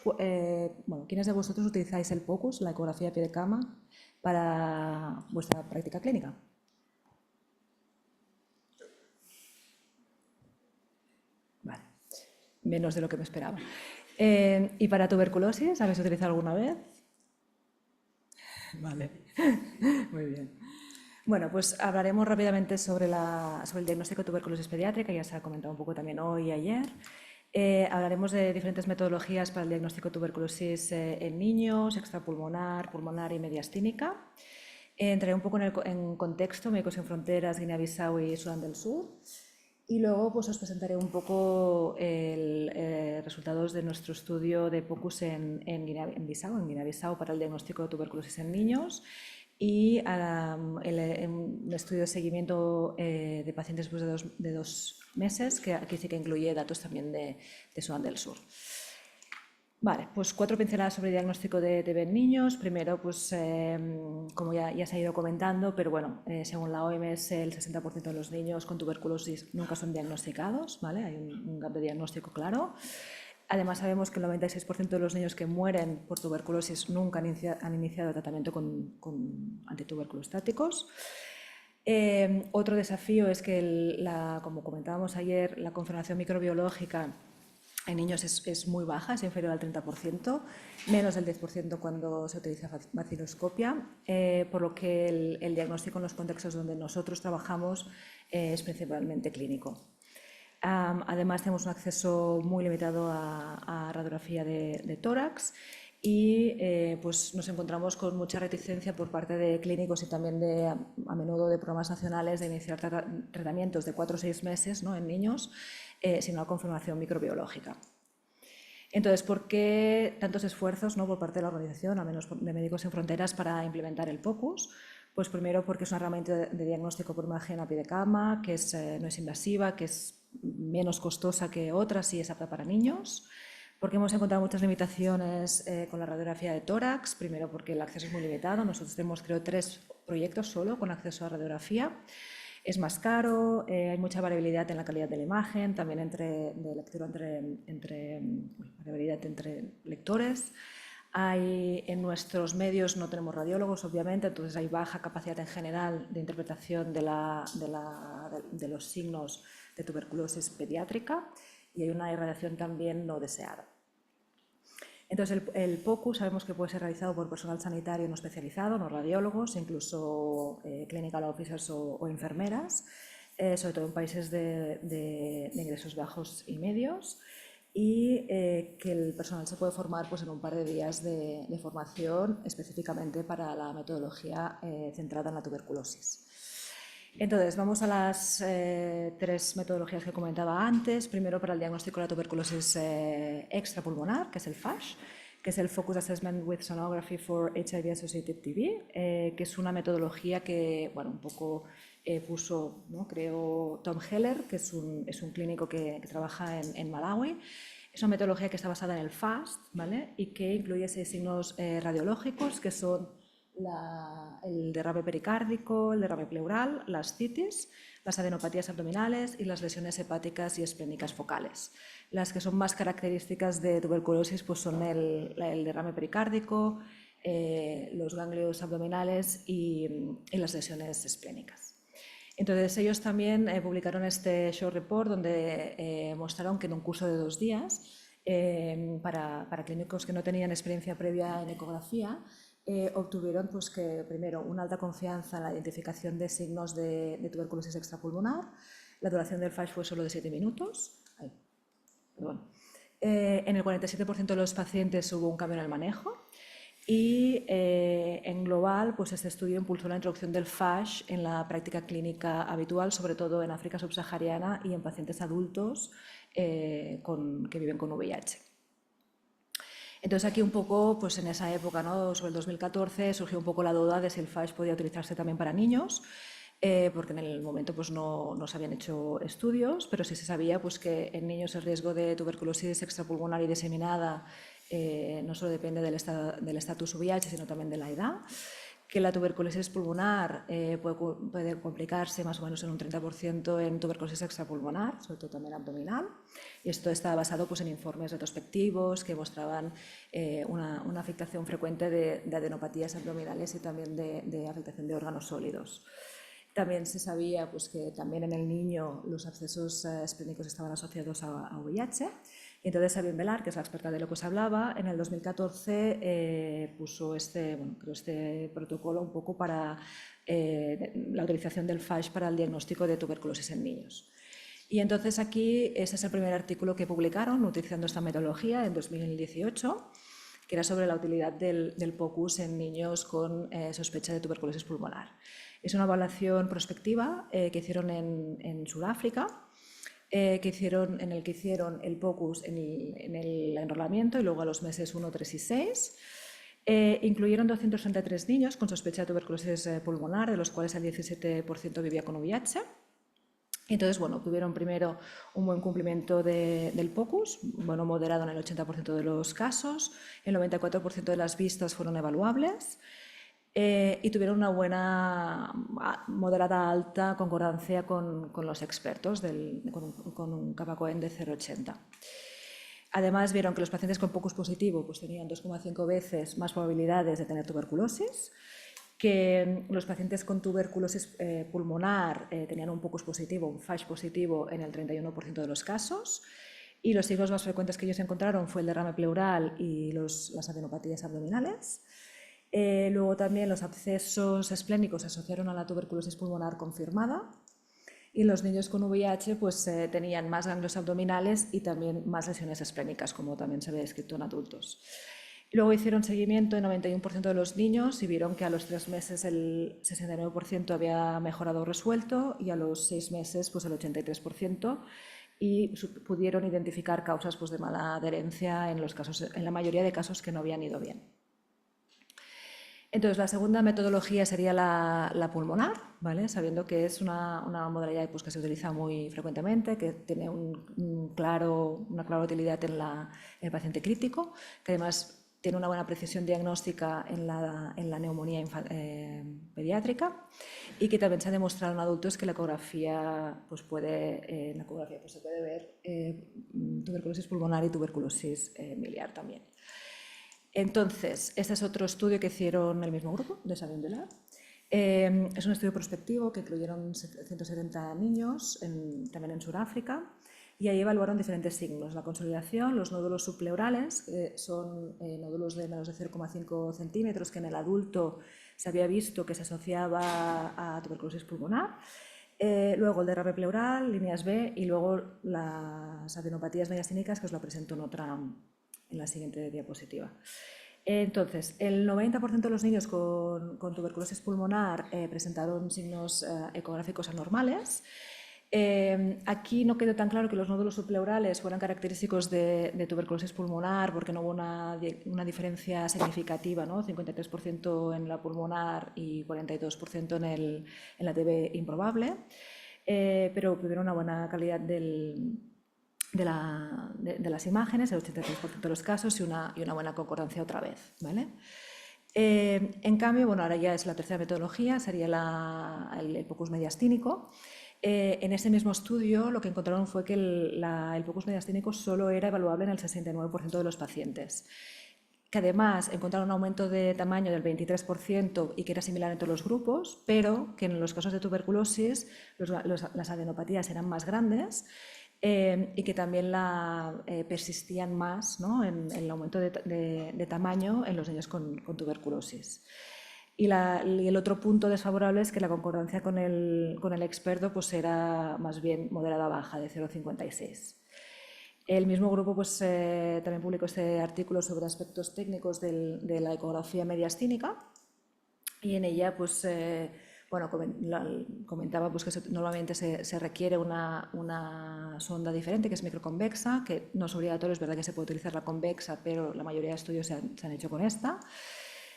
¿quiénes de vosotros utilizáis el POCUS, la ecografía a pie de cama, para vuestra práctica clínica? Vale, menos de lo que me esperaba. ¿Y para tuberculosis, habéis utilizado alguna vez? Vale, muy bien. Bueno, pues hablaremos rápidamente sobre el diagnóstico de tuberculosis pediátrica, ya se ha comentado un poco también hoy y ayer. Hablaremos de diferentes metodologías para el diagnóstico de tuberculosis en niños, extrapulmonar, pulmonar y mediastínica. Entraré un poco en contexto, Médicos Sin Fronteras, Guinea-Bissau y Sudán del Sur. Y luego pues, os presentaré un poco resultados de nuestro estudio de POCUS en Guinea-Bissau para el diagnóstico de tuberculosis en niños, y un estudio de seguimiento de pacientes después de 2 meses, que aquí sí que incluye datos también de Sudán del Sur. Vale, pues 4 pinceladas sobre diagnóstico de TB en niños. Primero, pues como ya se ha ido comentando, pero bueno, según la OMS, el 60% de los niños con tuberculosis nunca son diagnosticados, ¿vale? Hay un gap de diagnóstico claro. Además, sabemos que el 96% de los niños que mueren por tuberculosis nunca han iniciado tratamiento con antituberculostáticos. Otro desafío es que, como comentábamos ayer, la confirmación microbiológica en niños es muy baja, es inferior al 30%, menos del 10% cuando se utiliza vaciloscopia, por lo que el diagnóstico en los contextos donde nosotros trabajamos es principalmente clínico. Además, tenemos un acceso muy limitado a radiografía de tórax, y pues nos encontramos con mucha reticencia por parte de clínicos y también a menudo de programas nacionales de iniciar tratamientos de 4 o 6 meses, ¿no?, en niños sin una confirmación microbiológica. Entonces, ¿por qué tantos esfuerzos, ¿no?, por parte de la organización, al menos de Médicos Sin Fronteras, para implementar el POCUS? Pues primero porque es una herramienta de diagnóstico por imagen a pie de cama, que no es invasiva, que es menos costosa que otras y es apta para niños. Porque hemos encontrado muchas limitaciones con la radiografía de tórax. Primero porque el acceso es muy limitado. Nosotros tenemos, creo, 3 proyectos solo con acceso a radiografía. Es más caro, hay mucha variabilidad en la calidad de la imagen, también variabilidad entre lectores. En nuestros medios no tenemos radiólogos, obviamente, entonces hay baja capacidad en general de interpretación de los signos de tuberculosis pediátrica, y hay una irradiación también no deseada. Entonces, el POCUS sabemos que puede ser realizado por personal sanitario no especializado, no radiólogos, incluso clinical officers o enfermeras, sobre todo en países de ingresos bajos y medios, y que el personal se puede formar pues, en un par de días de formación específicamente para la metodología centrada en la tuberculosis. Entonces, vamos a las 3 metodologías que comentaba antes. Primero, para el diagnóstico de la tuberculosis extrapulmonar, que es el FASH, que es el Focus Assessment with Sonography for HIV-Associated TB, que es una metodología que, bueno, un poco creó Tom Heller, que es un clínico que trabaja en Malawi. Es una metodología que está basada en el FAST, ¿vale?, y que incluye 6 signos radiológicos, que son el derrame pericárdico, el derrame pleural, la ascitis, las adenopatías abdominales y las lesiones hepáticas y esplénicas focales. Las que son más características de tuberculosis pues son el derrame pericárdico, los ganglios abdominales y las lesiones esplénicas. Entonces ellos también publicaron este short report donde mostraron que en un curso de 2 días, para clínicos que no tenían experiencia previa en ecografía, obtuvieron pues, que, primero, una alta confianza en la identificación de signos de tuberculosis extrapulmonar. La duración del FASH fue solo de 7 minutos. En el 47% de los pacientes hubo un cambio en el manejo. Y en global, pues este estudio impulsó la introducción del FASH en la práctica clínica habitual, sobre todo en África subsahariana y en pacientes adultos que viven con VIH. Entonces aquí un poco, pues en esa época, ¿no? Sobre el 2014, surgió un poco la duda de si el FASH podía utilizarse también para niños, porque en el momento pues no se habían hecho estudios, pero sí se sabía pues, que en niños el riesgo de tuberculosis extrapulmonar y diseminada no solo depende del estatus VIH, sino también de la edad, que la tuberculosis pulmonar puede complicarse más o menos en un 30% en tuberculosis extrapulmonar, sobre todo también abdominal, y esto está basado pues, en informes retrospectivos que mostraban una afectación frecuente de adenopatías abdominales y también de afectación de órganos sólidos. También se sabía pues, que también en el niño los abscesos esplénicos estaban asociados a VIH. Y entonces Sabine Velar, que es la experta de lo que os hablaba, en el 2014 puso este protocolo un poco para la utilización del FASH para el diagnóstico de tuberculosis en niños. Y entonces aquí ese es el primer artículo que publicaron utilizando esta metodología en 2018, que era sobre la utilidad del POCUS en niños con sospecha de tuberculosis pulmonar. Es una evaluación prospectiva que hicieron en Sudáfrica, en el que hicieron el POCUS en el enrolamiento y luego a los meses 1, 3 y 6. Incluyeron 233 niños con sospecha de tuberculosis pulmonar, de los cuales el 17% vivía con VIH. Entonces, bueno, tuvieron primero un buen cumplimiento del POCUS, bueno, moderado en el 80% de los casos, el 94% de las vistas fueron evaluables, y tuvieron una buena, moderada alta concordancia con los expertos, con un kappa-Cohen de 0,80. Además, vieron que los pacientes con POCUS positivo pues, tenían 2,5 veces más probabilidades de tener tuberculosis, que los pacientes con tuberculosis pulmonar tenían un POCUS positivo, un FASH positivo en el 31% de los casos, y los signos más frecuentes que ellos encontraron fue el derrame pleural y las adenopatías abdominales. Luego también los abscesos esplénicos se asociaron a la tuberculosis pulmonar confirmada, y los niños con VIH pues, tenían más ganglios abdominales y también más lesiones esplénicas, como también se había descrito en adultos. Luego hicieron seguimiento en 91% de los niños y vieron que a los 3 meses el 69% había mejorado o resuelto y a los 6 meses pues, el 83%, y pudieron identificar causas pues, de mala adherencia en la mayoría de casos que no habían ido bien. Entonces, la segunda metodología sería la pulmonar, ¿vale? Sabiendo que es una modalidad pues, que se utiliza muy frecuentemente, que tiene una clara utilidad en el paciente crítico, que además tiene una buena precisión diagnóstica en la neumonía pediátrica, y que también se ha demostrado en adultos que en la ecografía se puede ver tuberculosis pulmonar y tuberculosis miliar también. Entonces, este es otro estudio que hicieron el mismo grupo, de Sabine Velar. Es un estudio prospectivo que incluyeron 170 niños, también en Sudáfrica, y ahí evaluaron diferentes signos: la consolidación, los nódulos subpleurales, que son nódulos de menos de 0,5 centímetros, que en el adulto se había visto que se asociaba a tuberculosis pulmonar. Luego el derrame pleural, líneas B, y luego las adenopatías mediastínicas, que os lo presento en la siguiente diapositiva. Entonces, el 90% de los niños con tuberculosis pulmonar presentaron signos ecográficos anormales. Aquí no quedó tan claro que los nódulos subpleurales fueran característicos de tuberculosis pulmonar, porque no hubo una diferencia significativa, ¿no? 53% en la pulmonar y 42% en la TB improbable, pero tuvieron una buena calidad de las imágenes, el 83% de los casos, y una buena concordancia otra vez, ¿vale? En cambio, bueno, ahora ya es la tercera metodología, sería el POCUS mediastínico. En ese mismo estudio lo que encontraron fue que el POCUS mediastínico solo era evaluable en el 69% de los pacientes. que además encontraron un aumento de tamaño del 23% y que era similar en todos los grupos, pero que en los casos de tuberculosis las adenopatías eran más grandes y que también persistían más, ¿no?, en el aumento de tamaño en los niños con tuberculosis. Y el otro punto desfavorable es que la concordancia con el experto pues era más bien moderada baja, de 0,56. El mismo grupo pues, también publicó este artículo sobre aspectos técnicos de la ecografía mediastínica y en ella pues, bueno, comentaba pues, que normalmente se requiere una sonda diferente que es microconvexa, que no es obligatorio, es verdad que se puede utilizar la convexa, pero la mayoría de estudios se han hecho con esta.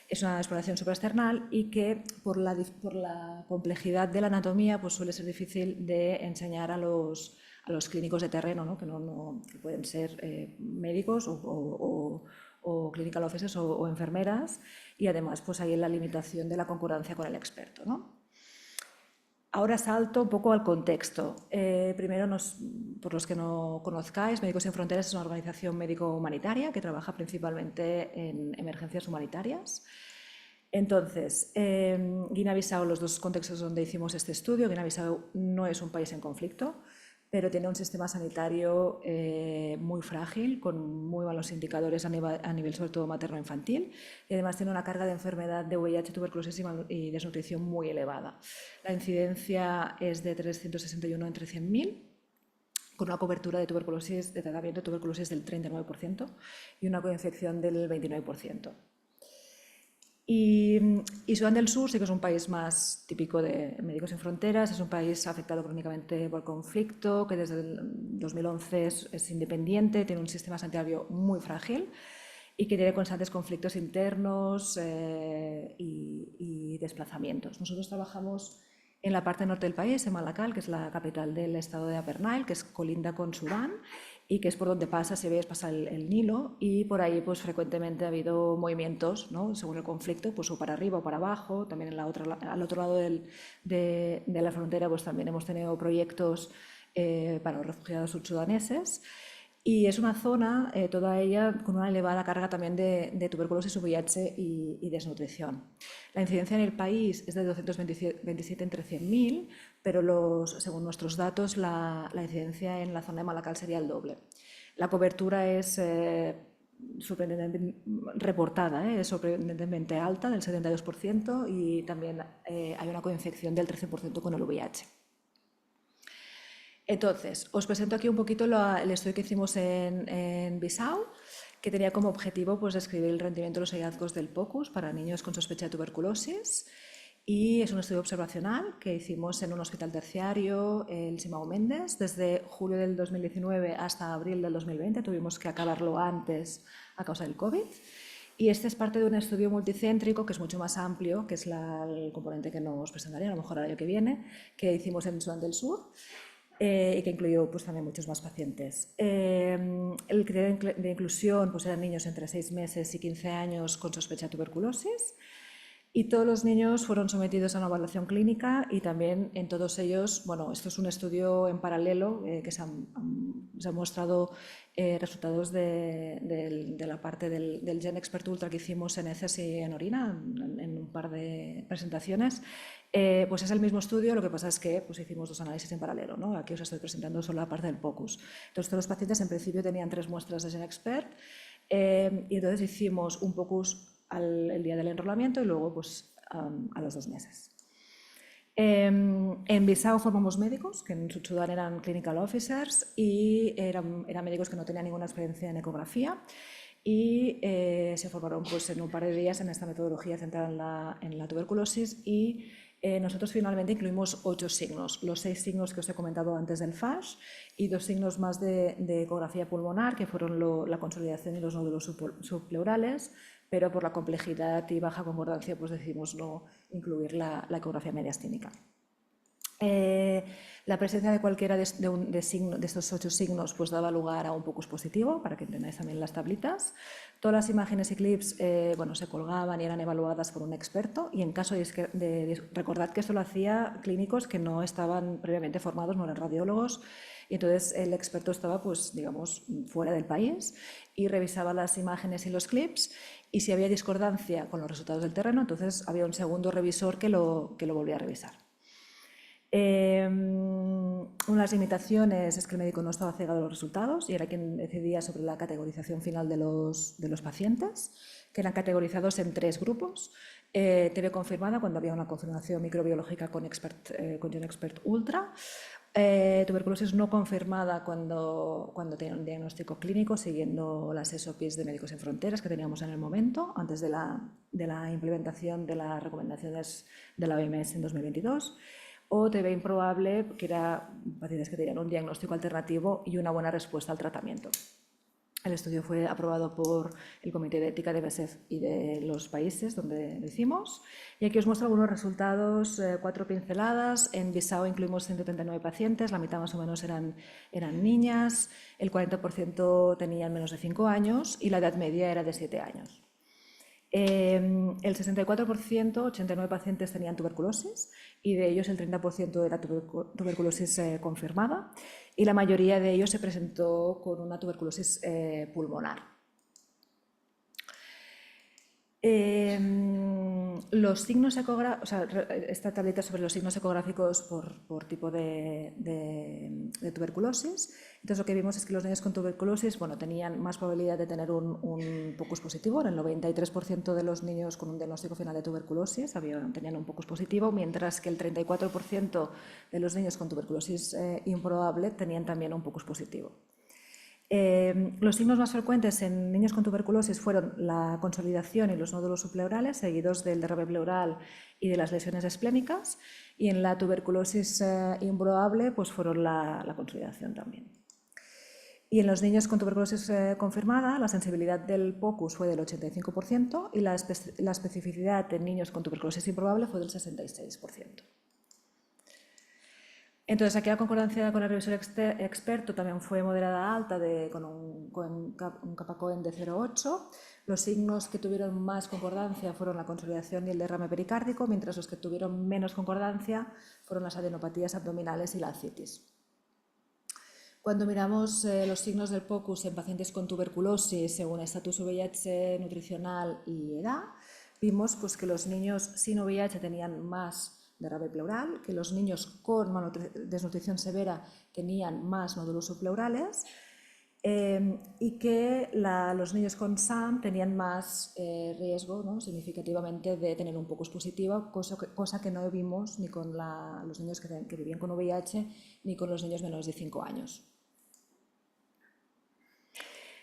Es una exploración supraesternal y que por la complejidad de la anatomía pues, suele ser difícil de enseñar a los clínicos de terreno, ¿no?, que pueden ser médicos o clinical officers o enfermeras, y además pues hay la limitación de la concordancia con el experto, ¿no? Ahora salto un poco al contexto. Primero, por los que no conozcáis, Médicos Sin Fronteras es una organización médico-humanitaria que trabaja principalmente en emergencias humanitarias. Entonces, Guinea-Bissau, los dos contextos donde hicimos este estudio, Guinea-Bissau no es un país en conflicto, pero tiene un sistema sanitario muy frágil, con muy malos indicadores a nivel sobre todo materno-infantil, y además tiene una carga de enfermedad de VIH, tuberculosis y desnutrición muy elevada. La incidencia es de 361 entre 100.000, con una cobertura de tratamiento de tuberculosis del 39% y una coinfección del 29%. Y Sudán del Sur sí que es un país más típico de Médicos Sin Fronteras, es un país afectado crónicamente por conflicto, que desde el 2011 es independiente, tiene un sistema sanitario muy frágil y que tiene constantes conflictos internos y desplazamientos. Nosotros trabajamos en la parte norte del país, en Malakal, que es la capital del estado de Upper Nile, que es colinda con Sudán y que es por donde pasa, si veis, pasa el Nilo, y por ahí pues frecuentemente ha habido movimientos, ¿no?, según el conflicto, pues o para arriba o para abajo. También al otro lado de la frontera pues también hemos tenido proyectos para los refugiados subsudaneses. Y es una zona, toda ella, con una elevada carga también de tuberculosis, VIH y desnutrición. La incidencia en el país es de 227 entre 100.000, pero según nuestros datos, la incidencia en la zona de Malakal sería el doble. La cobertura es sorprendentemente reportada, es sorprendentemente alta, del 72%, y también hay una coinfección del 13% con el VIH. Entonces, os presento aquí un poquito el estudio que hicimos en Bissau, que tenía como objetivo pues, describir el rendimiento de los hallazgos del POCUS para niños con sospecha de tuberculosis. Y es un estudio observacional que hicimos en un hospital terciario, el Simão Mendes, desde julio del 2019 hasta abril del 2020. Tuvimos que acabarlo antes a causa del COVID. Y este es parte de un estudio multicéntrico que es mucho más amplio, que es el componente que nos presentaré a lo mejor el año que viene, que hicimos en Sudán del Sur. Y que incluyó pues, también muchos más pacientes. El criterio de inclusión pues, eran niños entre 6 meses y 15 años con sospecha de tuberculosis, y todos los niños fueron sometidos a una evaluación clínica, y también en todos ellos, bueno, esto es un estudio en paralelo que se han mostrado resultados de la parte del Gen Expert Ultra que hicimos en heces y en orina, en un par de presentaciones. Pues es el mismo estudio, lo que pasa es que pues, hicimos dos análisis en paralelo, ¿no? Aquí os estoy presentando solo la parte del POCUS. Entonces, todos los pacientes en principio tenían 3 muestras de Gen Expert, y entonces hicimos un POCUS el día del enrolamiento y luego pues, a los 2 meses. En Bissau formamos médicos, que en Sudán eran clinical officers, y eran médicos que no tenían ninguna experiencia en ecografía, y se formaron pues, en un par de días en esta metodología centrada en la tuberculosis, y nosotros finalmente incluimos 8 signos, los 6 signos que os he comentado antes del FASH y 2 signos más de ecografía pulmonar, que fueron la consolidación y los nódulos subpleurales, pero por la complejidad y baja concordancia pues decidimos no incluir la ecografía mediastínica. La presencia de cualquiera de estos 8 signos pues daba lugar a un POCUS positivo, para que entendáis también las tablitas. Todas las imágenes y clips bueno, se colgaban y eran evaluadas por un experto, y en caso recordad que esto lo hacía clínicos que no estaban previamente formados, no eran radiólogos, y entonces el experto estaba pues, digamos, fuera del país y revisaba las imágenes y los clips, y si había discordancia con los resultados del terreno, entonces había un segundo revisor que lo volvía a revisar. Una de las limitaciones es que el médico no estaba cegado a los resultados y era quien decidía sobre la categorización final de los pacientes, que eran categorizados en 3 grupos. TB confirmada cuando había una confirmación microbiológica con GenExpert Ultra. Tuberculosis no confirmada cuando tenía un diagnóstico clínico siguiendo las SOPs de Médicos Sin Fronteras que teníamos en el momento, antes de la implementación de las recomendaciones de la OMS en 2022. O TB improbable, que era pacientes que tenían un diagnóstico alternativo y una buena respuesta al tratamiento. El estudio fue aprobado por el Comité de Ética de BSEF y de los países donde lo hicimos. Y aquí os muestro algunos resultados, 4 pinceladas. En Bissau incluimos 139 pacientes, la mitad más o menos eran niñas, el 40% tenían menos de 5 años y la edad media era de 7 años. El 64%, 89 pacientes tenían tuberculosis y de ellos el 30% era tuberculosis confirmada y la mayoría de ellos se presentó con una tuberculosis pulmonar. Los signos ecográficos, esta tableta sobre los signos ecográficos por tipo de tuberculosis. Entonces lo que vimos es que los niños con tuberculosis tenían más probabilidad de tener un POCUS positivo. En el 93% de los niños con un diagnóstico final de tuberculosis tenían un POCUS positivo, mientras que el 34% de los niños con tuberculosis improbable tenían también un POCUS positivo. Los signos más frecuentes en niños con tuberculosis fueron la consolidación y los nódulos subpleurales, seguidos del derrame pleural y de las lesiones esplénicas, y en la tuberculosis improbable pues fueron la consolidación también. Y en los niños con tuberculosis confirmada, la sensibilidad del POCUS fue del 85% y la especificidad en niños con tuberculosis improbable fue del 66%. Entonces, aquí la concordancia con el revisor experto también fue moderada a alta con un kappa Cohen de 0,8. Los signos que tuvieron más concordancia fueron la consolidación y el derrame pericárdico, mientras los que tuvieron menos concordancia fueron las adenopatías abdominales y la ascitis. Cuando miramos los signos del POCUS en pacientes con tuberculosis según estatus VIH nutricional y edad, vimos pues, que los niños sin VIH tenían más derrame pleural, que los niños con desnutrición severa tenían más nódulos subpleurales y que los niños con SAM tenían más riesgo significativamente de tener un POCUS positivo, cosa que no vimos ni con los niños que vivían con VIH ni con los niños menores de 5 años.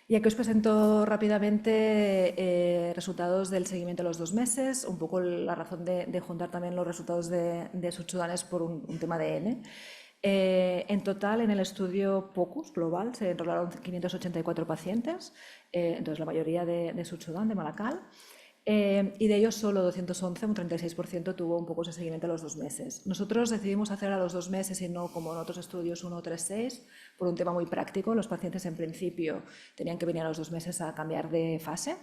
Y aquí os presento rápidamente resultados del seguimiento a los 2 meses, un poco la razón de juntar también los resultados de Sud-Sudán es por un tema de N. En total, en el estudio POCUS global se enrolaron 584 pacientes, entonces la mayoría de Sud-Sudán, de Malakal, y de ellos solo 211, un 36%, tuvo un POCUS de seguimiento a los 2 meses. Nosotros decidimos hacer a los 2 meses y no como en otros estudios 1 o 3, 6, por un tema muy práctico. Los pacientes en principio tenían que venir a los 2 meses a cambiar de fase.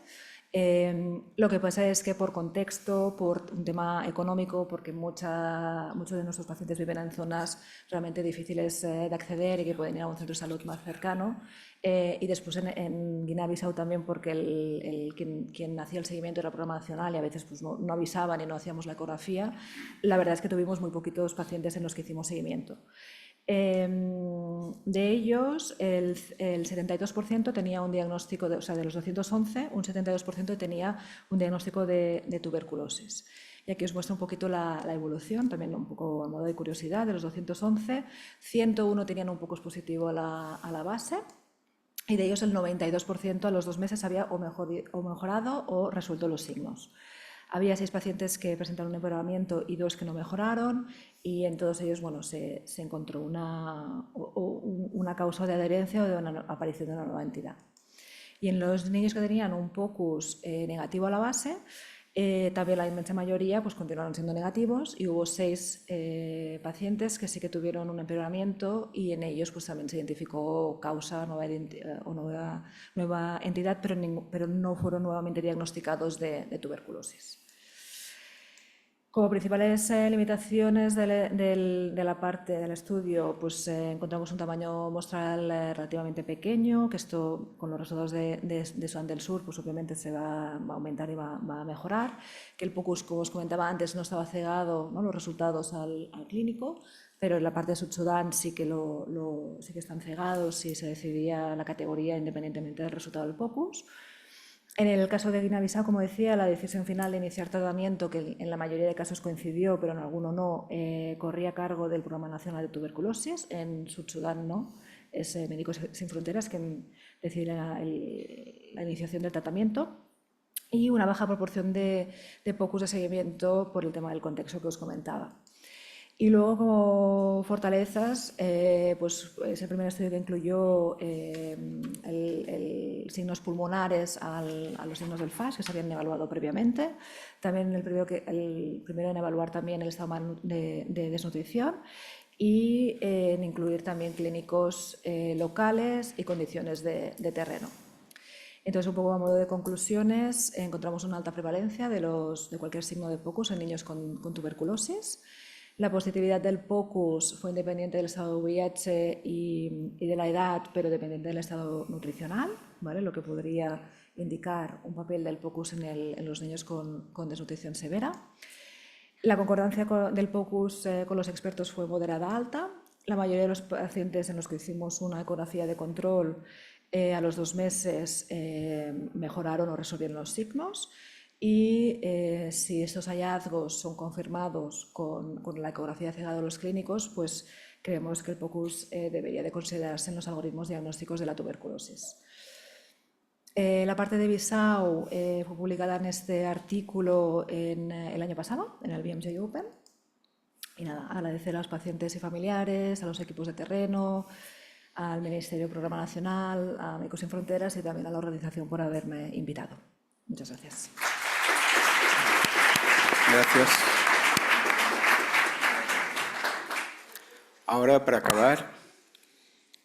Lo que pasa es que por contexto, por un tema económico, porque muchos de nuestros pacientes viven en zonas realmente difíciles de acceder y que pueden ir a un centro de salud más cercano, y después en Guinea-Bissau también porque quien hacía el seguimiento era el programa nacional y a veces pues, no avisaban y no hacíamos la ecografía, la verdad es que tuvimos muy poquitos pacientes en los que hicimos seguimiento. De ellos, el 72% tenía un diagnóstico, de los 211, un 72% tenía un diagnóstico de tuberculosis. Y aquí os muestro un poquito la evolución, también un poco a modo de curiosidad. De los 211, 101 tenían un POCUS positivo a la base y de ellos el 92% a los 2 meses había o mejorado o resuelto los signos. Había 6 pacientes que presentaron un empeoramiento y 2 que no mejoraron y en todos ellos se encontró una causa de adherencia o de una aparición de una nueva entidad. Y en los niños que tenían un POCUS negativo a la base, también la inmensa mayoría pues, continuaron siendo negativos y hubo 6 pacientes que sí que tuvieron un empeoramiento y en ellos pues, también se identificó causa nueva entidad, pero no fueron nuevamente diagnosticados de tuberculosis. Como principales limitaciones de la parte del estudio, pues encontramos un tamaño muestral relativamente pequeño, que esto con los resultados de Sudán del Sur, pues obviamente se va a aumentar y va a mejorar, que el POCUS, como os comentaba antes, no estaba cegado, ¿no?, los resultados al clínico, pero en la parte de Sudán sí que, sí que están cegados y se decidía la categoría independientemente del resultado del POCUS. En el caso de Guinea-Bissau, como decía, la decisión final de iniciar tratamiento, que en la mayoría de casos coincidió, pero en alguno no, corría a cargo del Programa Nacional de Tuberculosis. En Sudán no, es Médicos Sin Fronteras quien decide la iniciación del tratamiento. Y una baja proporción de POCUS de seguimiento por el tema del contexto que os comentaba. Y luego, como fortalezas, pues es el primer estudio que incluyó signos pulmonares a los signos del FAS, que se habían evaluado previamente. También el primero en evaluar también el estado de desnutrición y en incluir también clínicos locales y condiciones de terreno. Entonces, un poco a modo de conclusiones, encontramos una alta prevalencia de cualquier signo de POCUS en niños con tuberculosis. La positividad del POCUS fue independiente del estado de VIH y de la edad, pero dependiente del estado nutricional, ¿vale?, lo que podría indicar un papel del POCUS en los niños con desnutrición severa. La concordancia del POCUS con los expertos fue moderada alta. La mayoría de los pacientes en los que hicimos una ecografía de control a los 2 meses mejoraron o resolvieron los signos. Y si estos hallazgos son confirmados con la ecografía cegada de los clínicos, pues creemos que el POCUS debería de considerarse en los algoritmos diagnósticos de la tuberculosis. La parte de Bissau fue publicada en este artículo el año pasado, en el BMJ Open. Y nada, agradecer a los pacientes y familiares, a los equipos de terreno, al Ministerio Programa Nacional, a Médicos Sin Fronteras y también a la organización por haberme invitado. Muchas gracias. Gracias. Ahora, para acabar,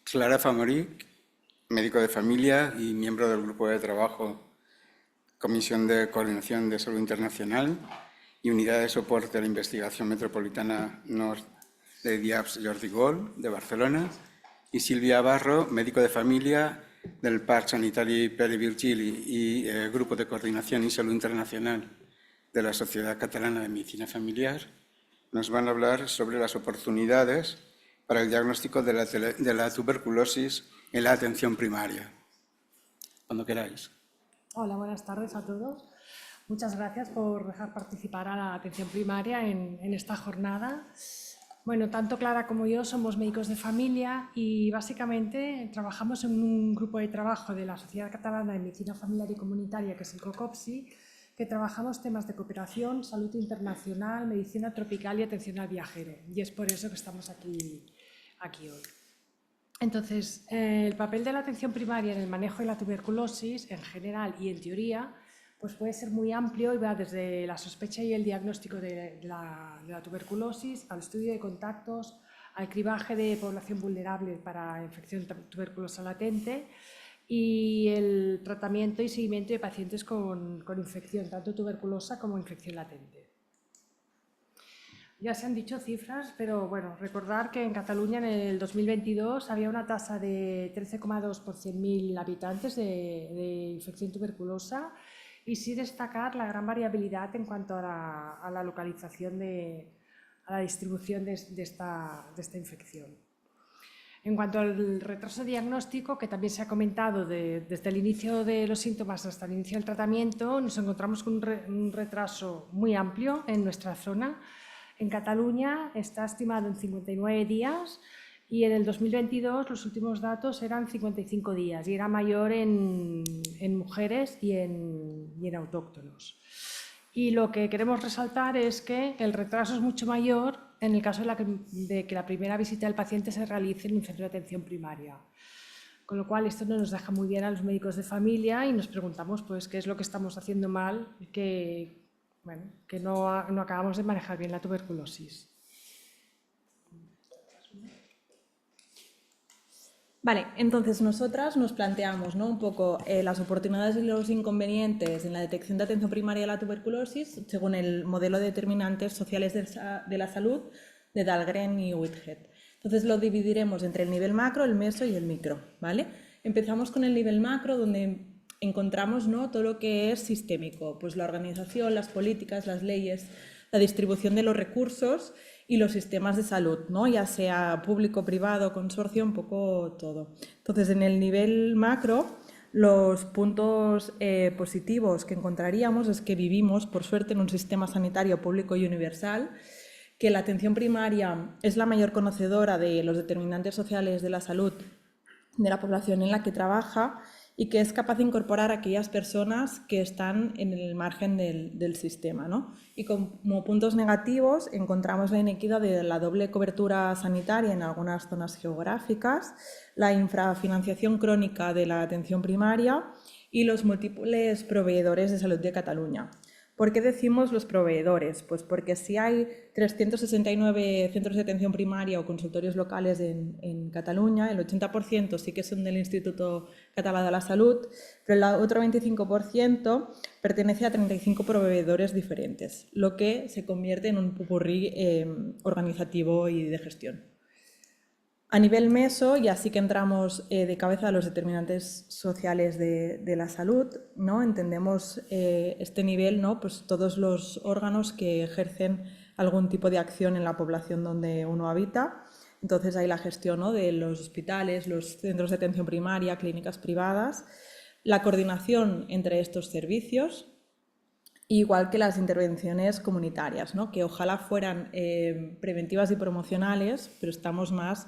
Clara Famoric, médico de familia y miembro del grupo de trabajo Comisión de Coordinación de Salud Internacional y Unidad de Soporte a la Investigación Metropolitana Nord de DIAPS Jordi Gol, de Barcelona, y Silvia Barro, médico de familia del Parc Sanitari Pere Virgili y Grupo de Coordinación y Salud Internacional de la Sociedad Catalana de Medicina Familiar, nos van a hablar sobre las oportunidades para el diagnóstico de la tuberculosis en la atención primaria. Cuando queráis. Hola, buenas tardes a todos. Muchas gracias por dejar participar a la atención primaria en esta jornada. Bueno, tanto Clara como yo somos médicos de familia y básicamente trabajamos en un grupo de trabajo de la Sociedad Catalana de Medicina Familiar y Comunitaria, que es el COCOPSI, que trabajamos temas de cooperación, salud internacional, medicina tropical y atención al viajero. Y es por eso que estamos aquí hoy. Entonces, el papel de la atención primaria en el manejo de la tuberculosis, en general y en teoría, pues puede ser muy amplio y va desde la sospecha y el diagnóstico de la tuberculosis, al estudio de contactos, al cribaje de población vulnerable para infección tuberculosa latente y el tratamiento y seguimiento de pacientes con infección, tanto tuberculosa como infección latente. Ya se han dicho cifras, pero bueno, recordar que en Cataluña en el 2022 había una tasa de 13,2 por 100.000 habitantes de infección tuberculosa y sí destacar la gran variabilidad en cuanto a la localización, a la distribución de esta infección. En cuanto al retraso diagnóstico, que también se ha comentado desde el inicio de los síntomas hasta el inicio del tratamiento, nos encontramos con un retraso muy amplio en nuestra zona. En Cataluña está estimado en 59 días y en el 2022 los últimos datos eran 55 días y era mayor en mujeres y en autóctonos. Y lo que queremos resaltar es que el retraso es mucho mayor en el caso de que la primera visita del paciente se realice en un centro de atención primaria. Con lo cual, esto no nos deja muy bien a los médicos de familia y nos preguntamos pues, qué es lo que estamos haciendo mal, que no acabamos de manejar bien la tuberculosis. Vale, entonces nosotras nos planteamos, ¿no?, un poco las oportunidades y los inconvenientes en la detección de atención primaria de la tuberculosis según el modelo de determinantes sociales de la salud de Dahlgren y Whitehead. Entonces lo dividiremos entre el nivel macro, el meso y el micro, ¿vale? Empezamos con el nivel macro, donde encontramos, ¿no?, todo lo que es sistémico, pues la organización, las políticas, las leyes, la distribución de los recursos y los sistemas de salud, ¿no?, ya sea público, privado, consorcio, un poco todo. Entonces, en el nivel macro, los puntos positivos que encontraríamos es que vivimos, por suerte, en un sistema sanitario público y universal, que la atención primaria es la mayor conocedora de los determinantes sociales de la salud de la población en la que trabaja y que es capaz de incorporar a aquellas personas que están en el margen del sistema, ¿no? Y como puntos negativos encontramos la inequidad de la doble cobertura sanitaria en algunas zonas geográficas, la infrafinanciación crónica de la atención primaria y los múltiples proveedores de salud de Cataluña. ¿Por qué decimos los proveedores? Pues porque si hay 369 centros de atención primaria o consultorios locales en Cataluña, el 80% sí que son del Instituto Català de la Salud, pero el otro 25% pertenece a 35 proveedores diferentes, lo que se convierte en un popurrí organizativo y de gestión. A nivel meso, ya sí que entramos de cabeza a los determinantes sociales de la salud, ¿no? Entendemos este nivel, ¿no?, pues todos los órganos que ejercen algún tipo de acción en la población donde uno habita. Entonces hay la gestión, ¿no?, de los hospitales, los centros de atención primaria, clínicas privadas, la coordinación entre estos servicios, igual que las intervenciones comunitarias, ¿no?, que ojalá fueran preventivas y promocionales, pero estamos más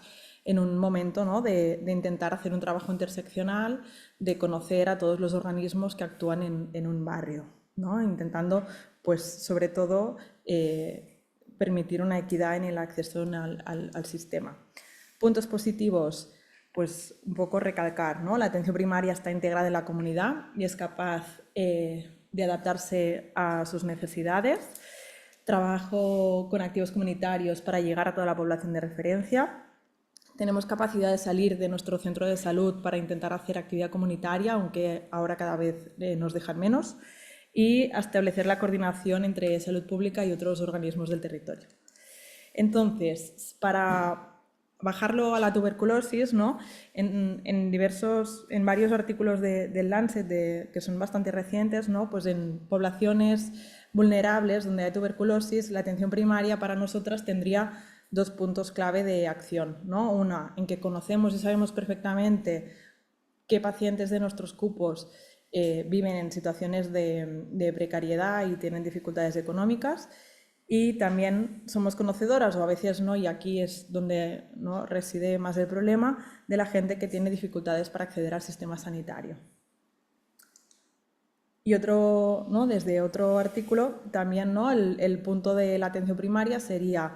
en un momento, ¿no?, de intentar hacer un trabajo interseccional, de conocer a todos los organismos que actúan en un barrio, ¿no?, intentando, pues, sobre todo, permitir una equidad en el acceso al sistema. Puntos positivos, pues un poco recalcar, ¿no?, la atención primaria está integrada en la comunidad y es capaz de adaptarse a sus necesidades. Trabajo con activos comunitarios para llegar a toda la población de referencia. Tenemos capacidad de salir de nuestro centro de salud para intentar hacer actividad comunitaria, aunque ahora cada vez nos dejan menos, y a establecer la coordinación entre salud pública y otros organismos del territorio. Entonces, para bajarlo a la tuberculosis, ¿no?, en varios artículos del Lancet que son bastante recientes, ¿no?, pues en poblaciones vulnerables donde hay tuberculosis, la atención primaria para nosotras tendría dos puntos clave de acción, ¿no? Una, en que conocemos y sabemos perfectamente qué pacientes de nuestros cupos viven en situaciones de precariedad y tienen dificultades económicas, y también somos conocedoras, o a veces no, y aquí es donde, ¿no?, reside más el problema, de la gente que tiene dificultades para acceder al sistema sanitario. Y otro, ¿no?, desde otro artículo, también, ¿no?, el punto de la atención primaria sería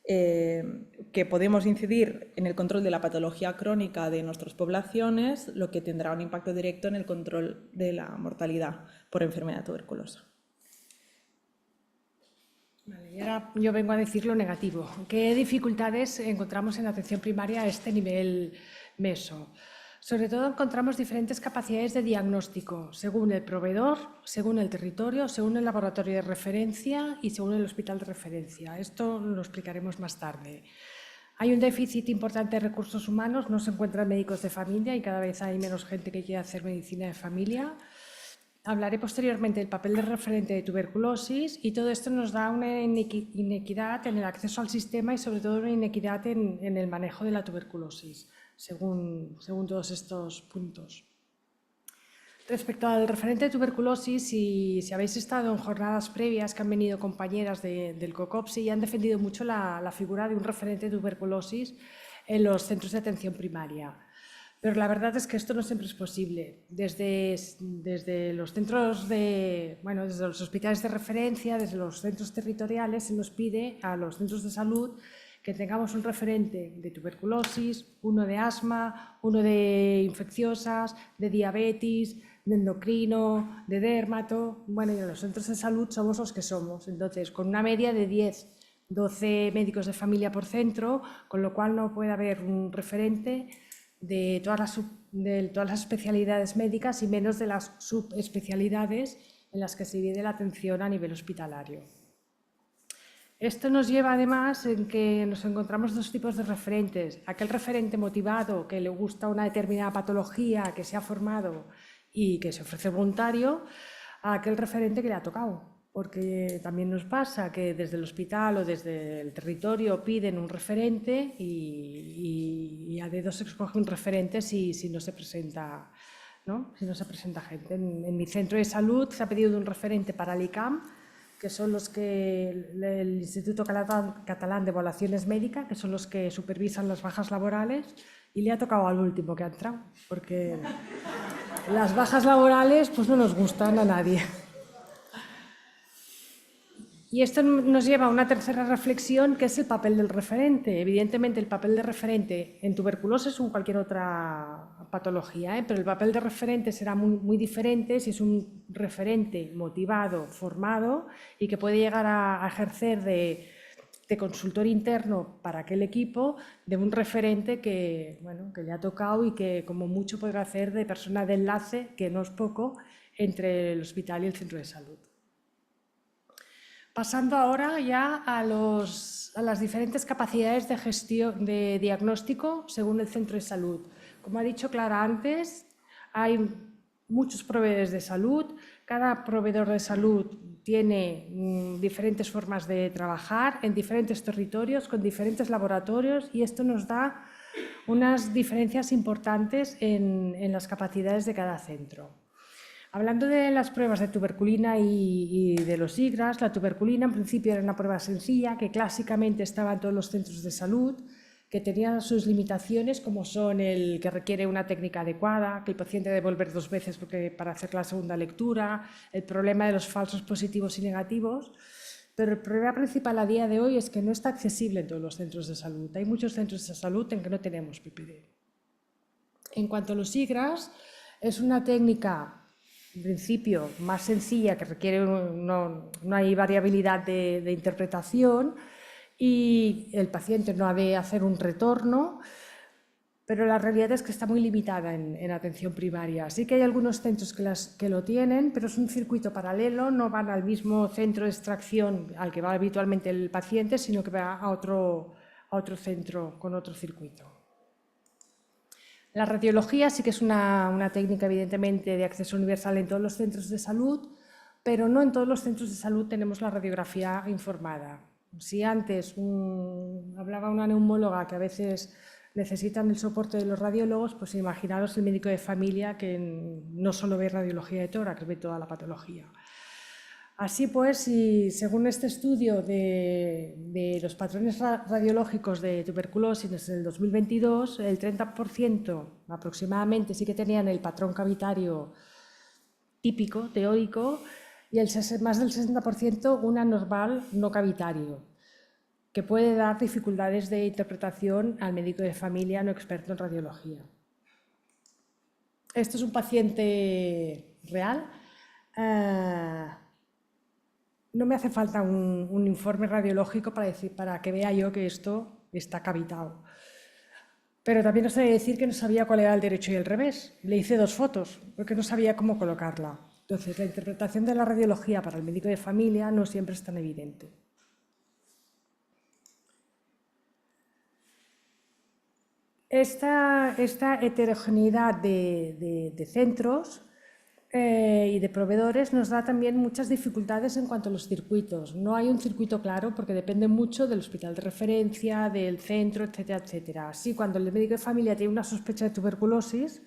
que podemos incidir en el control de la patología crónica de nuestras poblaciones, lo que tendrá un impacto directo en el control de la mortalidad por enfermedad tuberculosa. Vale, y ahora yo vengo a decir lo negativo. ¿Qué dificultades encontramos en la atención primaria a este nivel meso? Sobre todo encontramos diferentes capacidades de diagnóstico según el proveedor, según el territorio, según el laboratorio de referencia y según el hospital de referencia. Esto lo explicaremos más tarde. Hay un déficit importante de recursos humanos, no se encuentran médicos de familia y cada vez hay menos gente que quiere hacer medicina de familia. Hablaré posteriormente del papel del referente de tuberculosis y todo esto nos da una inequidad en el acceso al sistema y sobre todo una inequidad en el manejo de la tuberculosis. Según todos estos puntos. Respecto al referente de tuberculosis, si habéis estado en jornadas previas que han venido compañeras del COCOPSI y han defendido mucho la figura de un referente de tuberculosis en los centros de atención primaria. Pero la verdad es que esto no siempre es posible. Desde los centros desde los hospitales de referencia, desde los centros territoriales, se nos pide a los centros de salud que tengamos un referente de tuberculosis, uno de asma, uno de infecciosas, de diabetes, de endocrino, de dermato. Bueno, y en los centros de salud somos los que somos. Entonces, con una media de 10, 12 médicos de familia por centro, con lo cual no puede haber un referente de todas las especialidades médicas y menos de las subespecialidades en las que se divide la atención a nivel hospitalario. Esto nos lleva además en que nos encontramos dos tipos de referentes. Aquel referente motivado que le gusta una determinada patología, que se ha formado y que se ofrece voluntario, a aquel referente que le ha tocado. Porque también nos pasa que desde el hospital o desde el territorio piden un referente y a dedo se escoge un referente si no se presenta, ¿no? Si no se presenta gente. En mi centro de salud se ha pedido un referente para el ICAM, que son los que el Instituto Catalán de Evaluaciones Médicas, que son los que supervisan las bajas laborales, y le ha tocado al último que ha entrado, porque las bajas laborales pues no nos gustan a nadie. Y esto nos lleva a una tercera reflexión, que es el papel del referente. Evidentemente, el papel de referente en tuberculosis o en cualquier otra patología, pero el papel de referente será muy diferente si es un referente motivado, formado y que puede llegar a ejercer de consultor interno para aquel equipo, de un referente que le ha tocado y que como mucho podrá hacer de persona de enlace, que no es poco, entre el hospital y el centro de salud. Pasando ahora ya a las diferentes capacidades de gestión de diagnóstico según el centro de salud. Como ha dicho Clara antes, hay muchos proveedores de salud. Cada proveedor de salud tiene diferentes formas de trabajar en diferentes territorios, con diferentes laboratorios, y esto nos da unas diferencias importantes en las capacidades de cada centro. Hablando de las pruebas de tuberculina y de los IGRAS, la tuberculina en principio era una prueba sencilla que clásicamente estaba en todos los centros de salud, que tenía sus limitaciones, como son el que requiere una técnica adecuada, que el paciente debe volver 2 veces para hacer la segunda lectura, el problema de los falsos positivos y negativos. Pero el problema principal a día de hoy es que no está accesible en todos los centros de salud. Hay muchos centros de salud en que no tenemos PPD. En cuanto a los IGRAS, es una técnica en principio más sencilla, que requiere no hay variabilidad de interpretación y el paciente no ha de hacer un retorno, pero la realidad es que está muy limitada en atención primaria. Sí que hay algunos centros que lo tienen, pero es un circuito paralelo, no van al mismo centro de extracción al que va habitualmente el paciente, sino que va a otro centro con otro circuito. La radiología sí que es una técnica, evidentemente, de acceso universal en todos los centros de salud, pero no en todos los centros de salud tenemos la radiografía informada. Si antes hablaba una neumóloga que a veces necesitan el soporte de los radiólogos, pues imaginaros el médico de familia que no solo ve radiología de tórax, ve toda la patología. Así pues, y según este estudio de los patrones radiológicos de tuberculosis desde el 2022, el 30% aproximadamente sí que tenían el patrón cavitario típico, teórico, y más del 60% un anormal no cavitario, que puede dar dificultades de interpretación al médico de familia no experto en radiología. Esto es un paciente real. No me hace falta un informe radiológico para que vea yo que esto está cavitado. Pero también os he de decir que no sabía cuál era el derecho y el revés. Le hice 2 fotos porque no sabía cómo colocarla. Entonces, la interpretación de la radiología para el médico de familia no siempre es tan evidente. Esta heterogeneidad de centros y de proveedores nos da también muchas dificultades en cuanto a los circuitos. No hay un circuito claro porque depende mucho del hospital de referencia, del centro, etcétera, etcétera. Así, cuando el médico de familia tiene una sospecha de tuberculosis,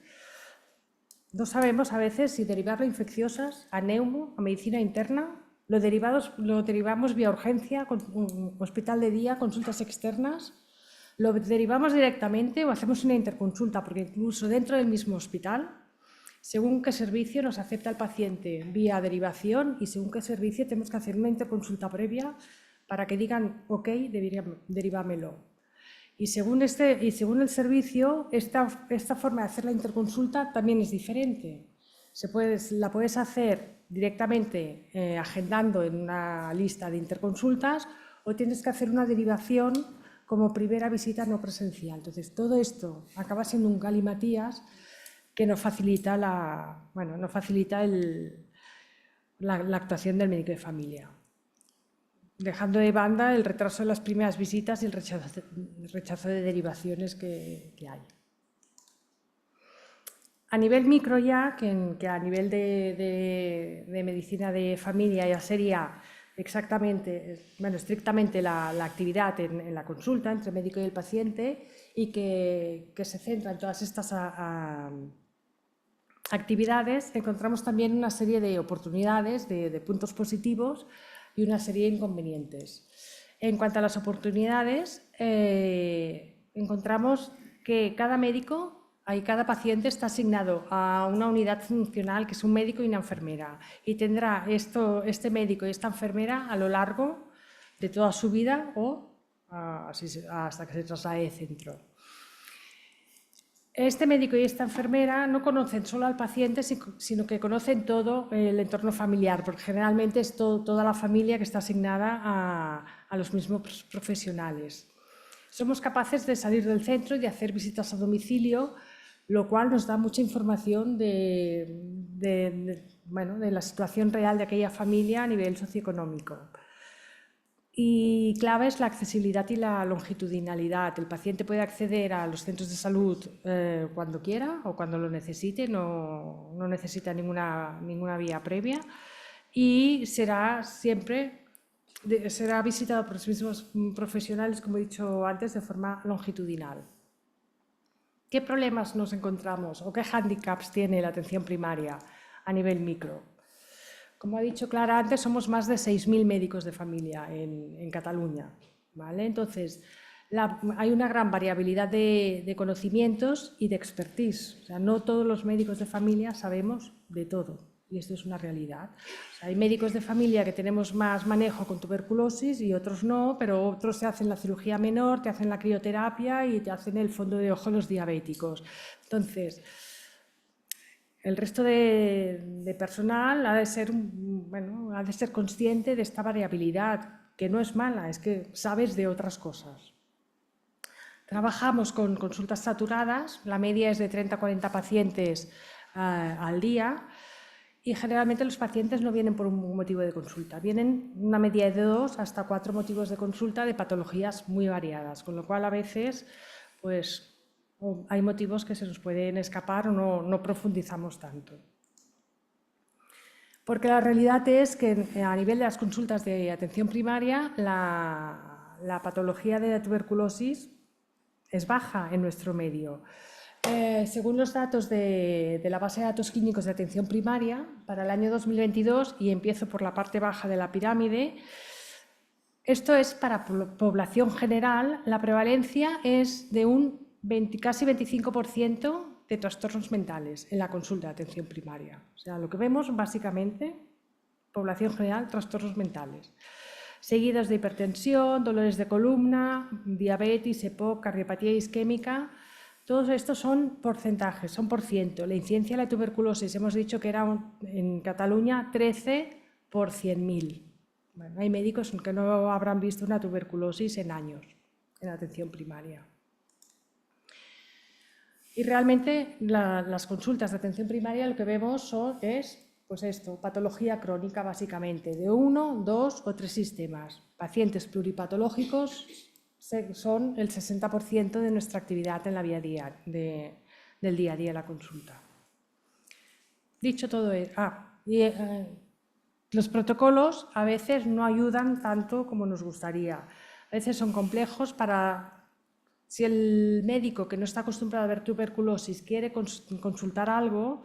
no sabemos a veces si derivarlo a infecciosas, a neumo, a medicina interna. Lo derivamos vía urgencia, hospital de día, consultas externas. Lo derivamos directamente o hacemos una interconsulta, porque incluso dentro del mismo hospital, según qué servicio nos acepta el paciente vía derivación y según qué servicio tenemos que hacer una interconsulta previa para que digan, ok, derivámelo. Y según el servicio, esta forma de hacer la interconsulta también es diferente. La puedes hacer directamente agendando en una lista de interconsultas o tienes que hacer una derivación como primera visita no presencial. Entonces, todo esto acaba siendo un galimatías que no facilita la actuación del médico de familia, dejando de banda el retraso de las primeras visitas y el rechazo de derivaciones que hay. A nivel micro ya, que a nivel de medicina de familia ya sería estrictamente la actividad en la consulta entre el médico y el paciente, y que se centra en todas estas actividades, encontramos también una serie de oportunidades, de puntos positivos y una serie de inconvenientes. En cuanto a las oportunidades, encontramos que cada paciente está asignado a una unidad funcional que es un médico y una enfermera, y tendrá este médico y esta enfermera a lo largo de toda su vida o hasta que se traslade de centro. Este médico y esta enfermera no conocen solo al paciente, sino que conocen todo el entorno familiar, porque generalmente es toda la familia que está asignada a los mismos profesionales. Somos capaces de salir del centro y de hacer visitas a domicilio, lo cual nos da mucha información de la situación real de aquella familia a nivel socioeconómico. Y clave es la accesibilidad y la longitudinalidad. El paciente puede acceder a los centros de salud cuando quiera o cuando lo necesite, no necesita ninguna vía previa, y será visitado por los mismos profesionales, como he dicho antes, de forma longitudinal. ¿Qué problemas nos encontramos o qué hándicaps tiene la atención primaria a nivel micro? Como ha dicho Clara antes, somos más de 6.000 médicos de familia en Cataluña, ¿vale? Entonces, hay una gran variabilidad de conocimientos y de expertise. O sea, no todos los médicos de familia sabemos de todo, y esto es una realidad. O sea, hay médicos de familia que tenemos más manejo con tuberculosis y otros no, pero otros te hacen la cirugía menor, te hacen la crioterapia y te hacen el fondo de ojo los diabéticos. Entonces, el resto de personal ha de ser consciente de esta variabilidad, que no es mala, es que sabes de otras cosas. Trabajamos con consultas saturadas, la media es de 30 a 40 pacientes al día, y generalmente los pacientes no vienen por un motivo de consulta, vienen una media de 2 hasta 4 motivos de consulta de patologías muy variadas, con lo cual a veces pues hay motivos que se nos pueden escapar o no profundizamos tanto. Porque la realidad es que a nivel de las consultas de atención primaria, la patología de la tuberculosis es baja en nuestro medio. Según los datos de la base de datos clínicos de atención primaria, para el año 2022, y empiezo por la parte baja de la pirámide, esto es para población general, la prevalencia es de casi 25% de trastornos mentales en la consulta de atención primaria. O sea, lo que vemos básicamente, población general, trastornos mentales, seguidos de hipertensión, dolores de columna, diabetes, EPOC, cardiopatía isquémica. Todos estos son porcentajes, son por ciento. La incidencia de la tuberculosis, hemos dicho que era en Cataluña 13 por 100.000. Bueno, hay médicos que no habrán visto una tuberculosis en años en atención primaria. Y realmente las consultas de atención primaria lo que vemos es pues esto, patología crónica básicamente, de 1, 2 o 3 sistemas. Pacientes pluripatológicos son el 60% de nuestra actividad en la vida del día a día de la consulta. Dicho todo eso, los protocolos a veces no ayudan tanto como nos gustaría. A veces son complejos si el médico que no está acostumbrado a ver tuberculosis quiere consultar algo,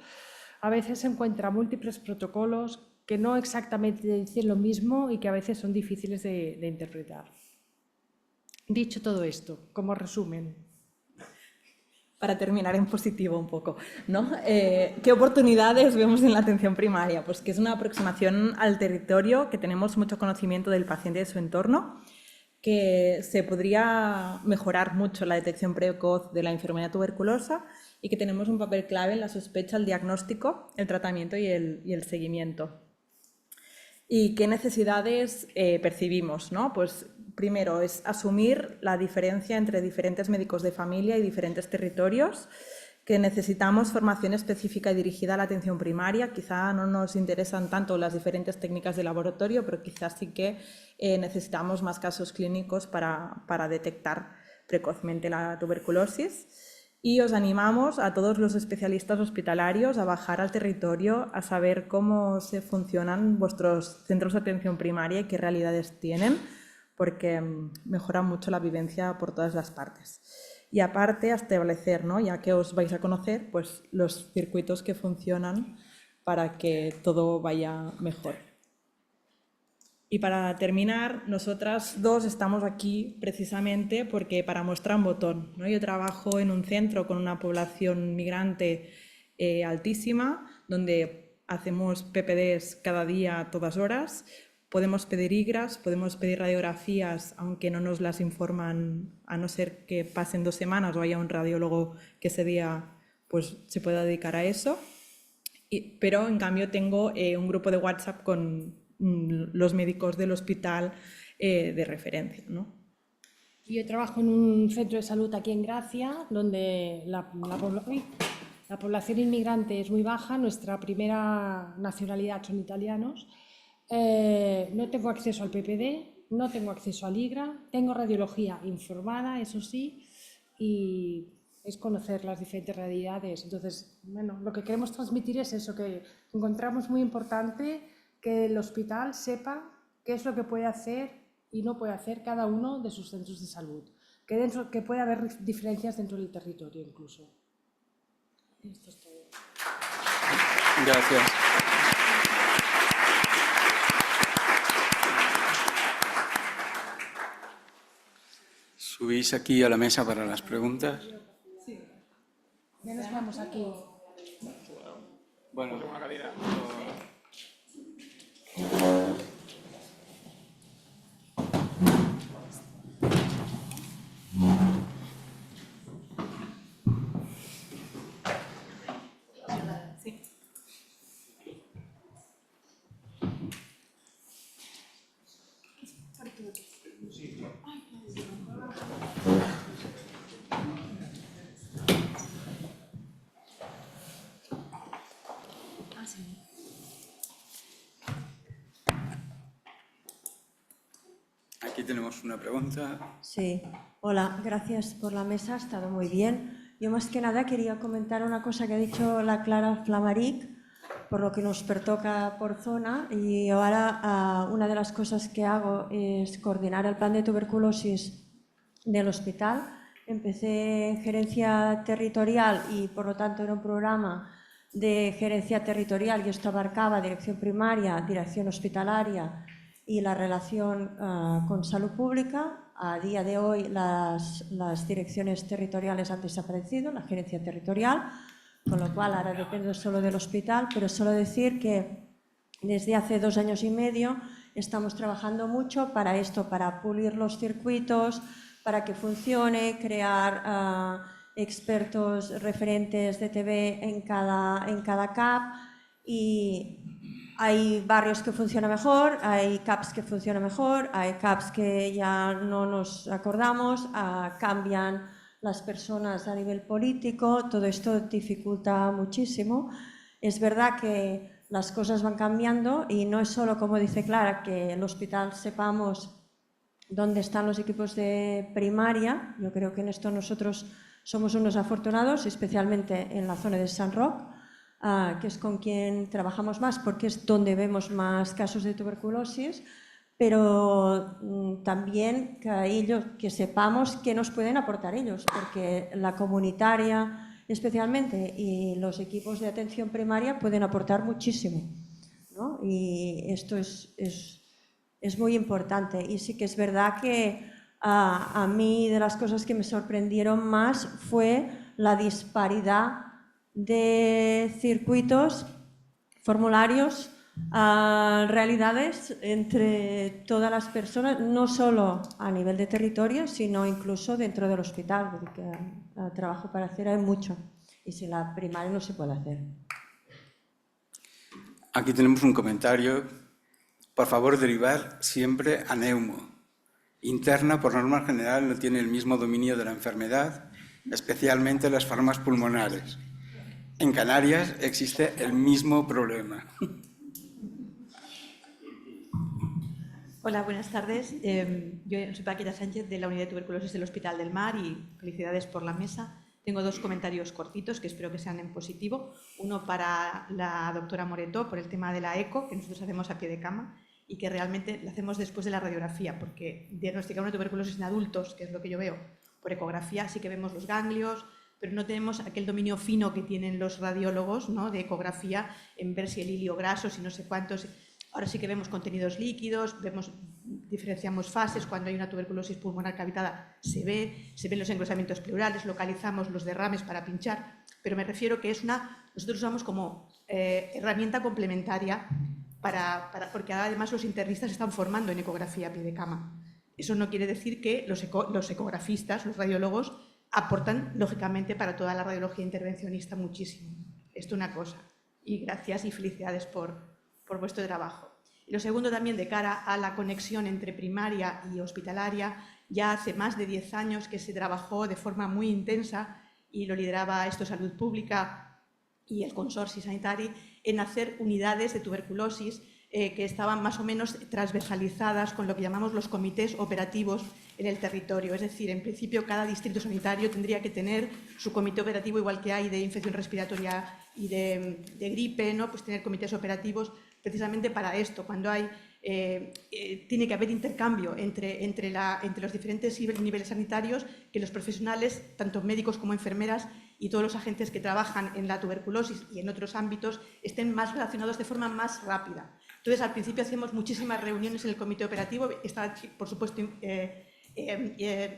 a veces se encuentra múltiples protocolos que no exactamente dicen lo mismo y que a veces son difíciles de interpretar. Dicho todo esto, como resumen. Para terminar en positivo un poco, ¿no? ¿Qué oportunidades vemos en la atención primaria? Pues que es una aproximación al territorio, que tenemos mucho conocimiento del paciente y de su entorno, que se podría mejorar mucho la detección precoz de la enfermedad tuberculosa y que tenemos un papel clave en la sospecha, el diagnóstico, el tratamiento y el seguimiento. ¿Y qué necesidades percibimos, ¿no? Pues primero es asumir la diferencia entre diferentes médicos de familia y diferentes territorios, que necesitamos formación específica y dirigida a la atención primaria. Quizá no nos interesan tanto las diferentes técnicas de laboratorio, pero quizás sí que necesitamos más casos clínicos para detectar precozmente la tuberculosis. Y os animamos a todos los especialistas hospitalarios a bajar al territorio, a saber cómo se funcionan vuestros centros de atención primaria y qué realidades tienen, porque mejora mucho la vivencia por todas las partes. Y aparte, a establecer, ¿no?, ya que os vais a conocer, pues los circuitos que funcionan para que todo vaya mejor. Y para terminar, nosotras dos estamos aquí precisamente porque para mostrar un botón, ¿no? Yo trabajo en un centro con una población migrante altísima, donde hacemos PPDs cada día a todas horas. Podemos pedir IGRAS, podemos pedir radiografías, aunque no nos las informan, a no ser que pasen 2 semanas o haya un radiólogo que ese día pues, se pueda dedicar a eso. Pero en cambio tengo un grupo de WhatsApp con los médicos del hospital de referencia, ¿no? Yo trabajo en un centro de salud aquí en Gracia, donde la población inmigrante es muy baja. Nuestra primera nacionalidad son italianos. No tengo acceso al PPD, no tengo acceso al IGRA, tengo radiología informada, eso sí, y es conocer las diferentes realidades. Entonces, bueno, lo que queremos transmitir es eso, que encontramos muy importante que el hospital sepa qué es lo que puede hacer y no puede hacer cada uno de sus centros de salud, que puede haber diferencias dentro del territorio incluso. Esto es todo. Gracias. ¿Subís aquí a la mesa para las preguntas? Sí. Ya nos vamos aquí. Bueno, Una cadira. aquí tenemos una pregunta. Sí, hola, gracias por la mesa, ha estado muy bien. Yo más que nada quería comentar una cosa que ha dicho la Clara Flamaric, por lo que nos pertoca por zona, y ahora una de las cosas que hago es coordinar el plan de tuberculosis del hospital. Empecé en gerencia territorial y por lo tanto era un programa de gerencia territorial y esto abarcaba dirección primaria, dirección hospitalaria y la relación con salud pública. A día de hoy las direcciones territoriales han desaparecido, la gerencia territorial, con lo cual ahora depende solo del hospital, pero solo decir que desde hace 2 años y medio estamos trabajando mucho para esto, para pulir los circuitos, para que funcione, crear expertos referentes de TV en cada CAP, y hay barrios que funcionan mejor, hay CAPs que funcionan mejor, hay CAPs que ya no nos acordamos, cambian las personas a nivel político, todo esto dificulta muchísimo. Es verdad que las cosas van cambiando y no es solo, como dice Clara, que el hospital sepamos dónde están los equipos de primaria. Yo creo que en esto nosotros somos unos afortunados, especialmente en la zona de San Roc, que es con quien trabajamos más porque es donde vemos más casos de tuberculosis, pero también que sepamos qué nos pueden aportar ellos, porque la comunitaria especialmente y los equipos de atención primaria pueden aportar muchísimo, ¿no? Y esto es muy importante. Y sí que es verdad que a mí de las cosas que me sorprendieron más fue la disparidad de circuitos, formularios, realidades entre todas las personas, no solo a nivel de territorio, sino incluso dentro del hospital, porque trabajo para hacer hay mucho y sin la primaria no se puede hacer. Aquí tenemos un comentario. Por favor, derivar siempre a neumo. interna, por norma general, no tiene el mismo dominio de la enfermedad, especialmente las formas pulmonares. En Canarias existe el mismo problema. Hola, buenas tardes. Yo soy Paquita Sánchez de la Unidad de Tuberculosis del Hospital del Mar y felicidades por la mesa. Tengo dos comentarios cortitos que espero que sean en positivo. Uno para la doctora Moretó por el tema de la eco, que nosotros hacemos a pie de cama y que realmente la hacemos después de la radiografía, porque diagnosticar una tuberculosis en adultos, que es lo que yo veo, por ecografía sí que vemos los ganglios, pero no tenemos aquel dominio fino que tienen los radiólogos, ¿no?, de ecografía en ver si el hilio graso, si no sé cuántos. Ahora sí que vemos contenidos líquidos, diferenciamos fases. Cuando hay una tuberculosis pulmonar cavitada se ven los engrosamientos pleurales, localizamos los derrames para pinchar, pero me refiero que nosotros usamos como herramienta complementaria porque además los internistas se están formando en ecografía a pie de cama. Eso no quiere decir que los ecografistas, los radiólogos, aportan lógicamente para toda la radiología intervencionista muchísimo. Esto una cosa. Y gracias y felicidades por vuestro trabajo. Y lo segundo también de cara a la conexión entre primaria y hospitalaria, ya hace más de 10 años que se trabajó de forma muy intensa y lo lideraba esto Salud Pública y el Consorci Sanitari en hacer unidades de tuberculosis que estaban más o menos transversalizadas con lo que llamamos los comités operativos en el territorio. Es decir, en principio cada distrito sanitario tendría que tener su comité operativo, igual que hay de infección respiratoria y de gripe, ¿no?, pues tener comités operativos precisamente para esto, cuando tiene que haber intercambio entre los diferentes niveles sanitarios, que los profesionales, tanto médicos como enfermeras y todos los agentes que trabajan en la tuberculosis y en otros ámbitos, estén más relacionados de forma más rápida. Entonces, al principio hacíamos muchísimas reuniones en el comité operativo, está, por supuesto,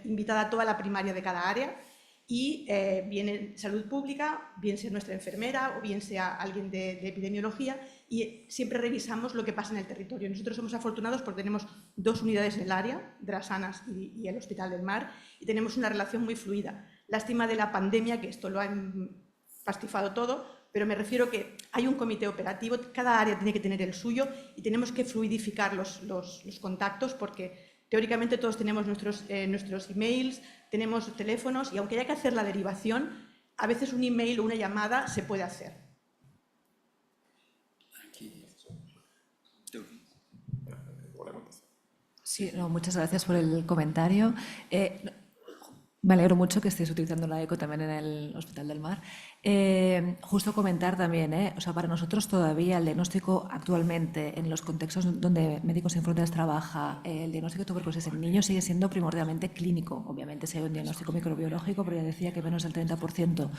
invitada toda la primaria de cada área, y viene Salud Pública, bien sea nuestra enfermera o bien sea alguien de epidemiología, y siempre revisamos lo que pasa en el territorio. Nosotros somos afortunados porque tenemos 2 unidades en el área, Drasanas y el Hospital del Mar, y tenemos una relación muy fluida. Lástima de la pandemia, que esto lo ha pastifado todo, pero me refiero que hay un comité operativo, cada área tiene que tener el suyo y tenemos que fluidificar los contactos, porque teóricamente todos tenemos nuestros emails, tenemos teléfonos, y aunque haya que hacer la derivación, a veces un email o una llamada se puede hacer. Sí, muchas gracias por el comentario. Me alegro mucho que estéis utilizando la eco también en el Hospital del Mar. Justo comentar también, o sea, para nosotros todavía el diagnóstico actualmente, en los contextos donde Médicos Sin Fronteras trabaja, el diagnóstico de tuberculosis en niños sigue siendo primordialmente clínico. Obviamente si hay un diagnóstico microbiológico, pero ya decía que menos del 30%.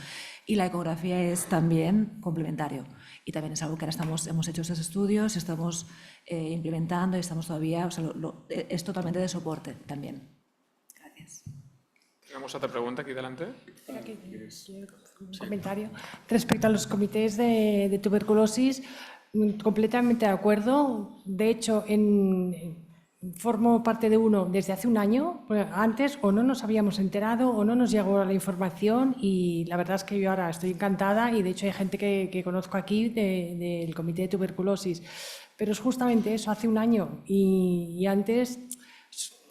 Y la ecografía es también complementario. Y también es algo que ahora hemos hecho esos estudios, estamos implementando y estamos todavía, o sea, es totalmente de soporte también. Gracias. Tenemos otra pregunta aquí delante. Un comentario. Respecto a los comités de tuberculosis, completamente de acuerdo. De hecho, formo parte de uno desde hace un año. Antes o no nos habíamos enterado o no nos llegó la información, y la verdad es que yo ahora estoy encantada, y de hecho hay gente que conozco aquí del comité de tuberculosis. Pero es justamente eso, hace un año, y antes...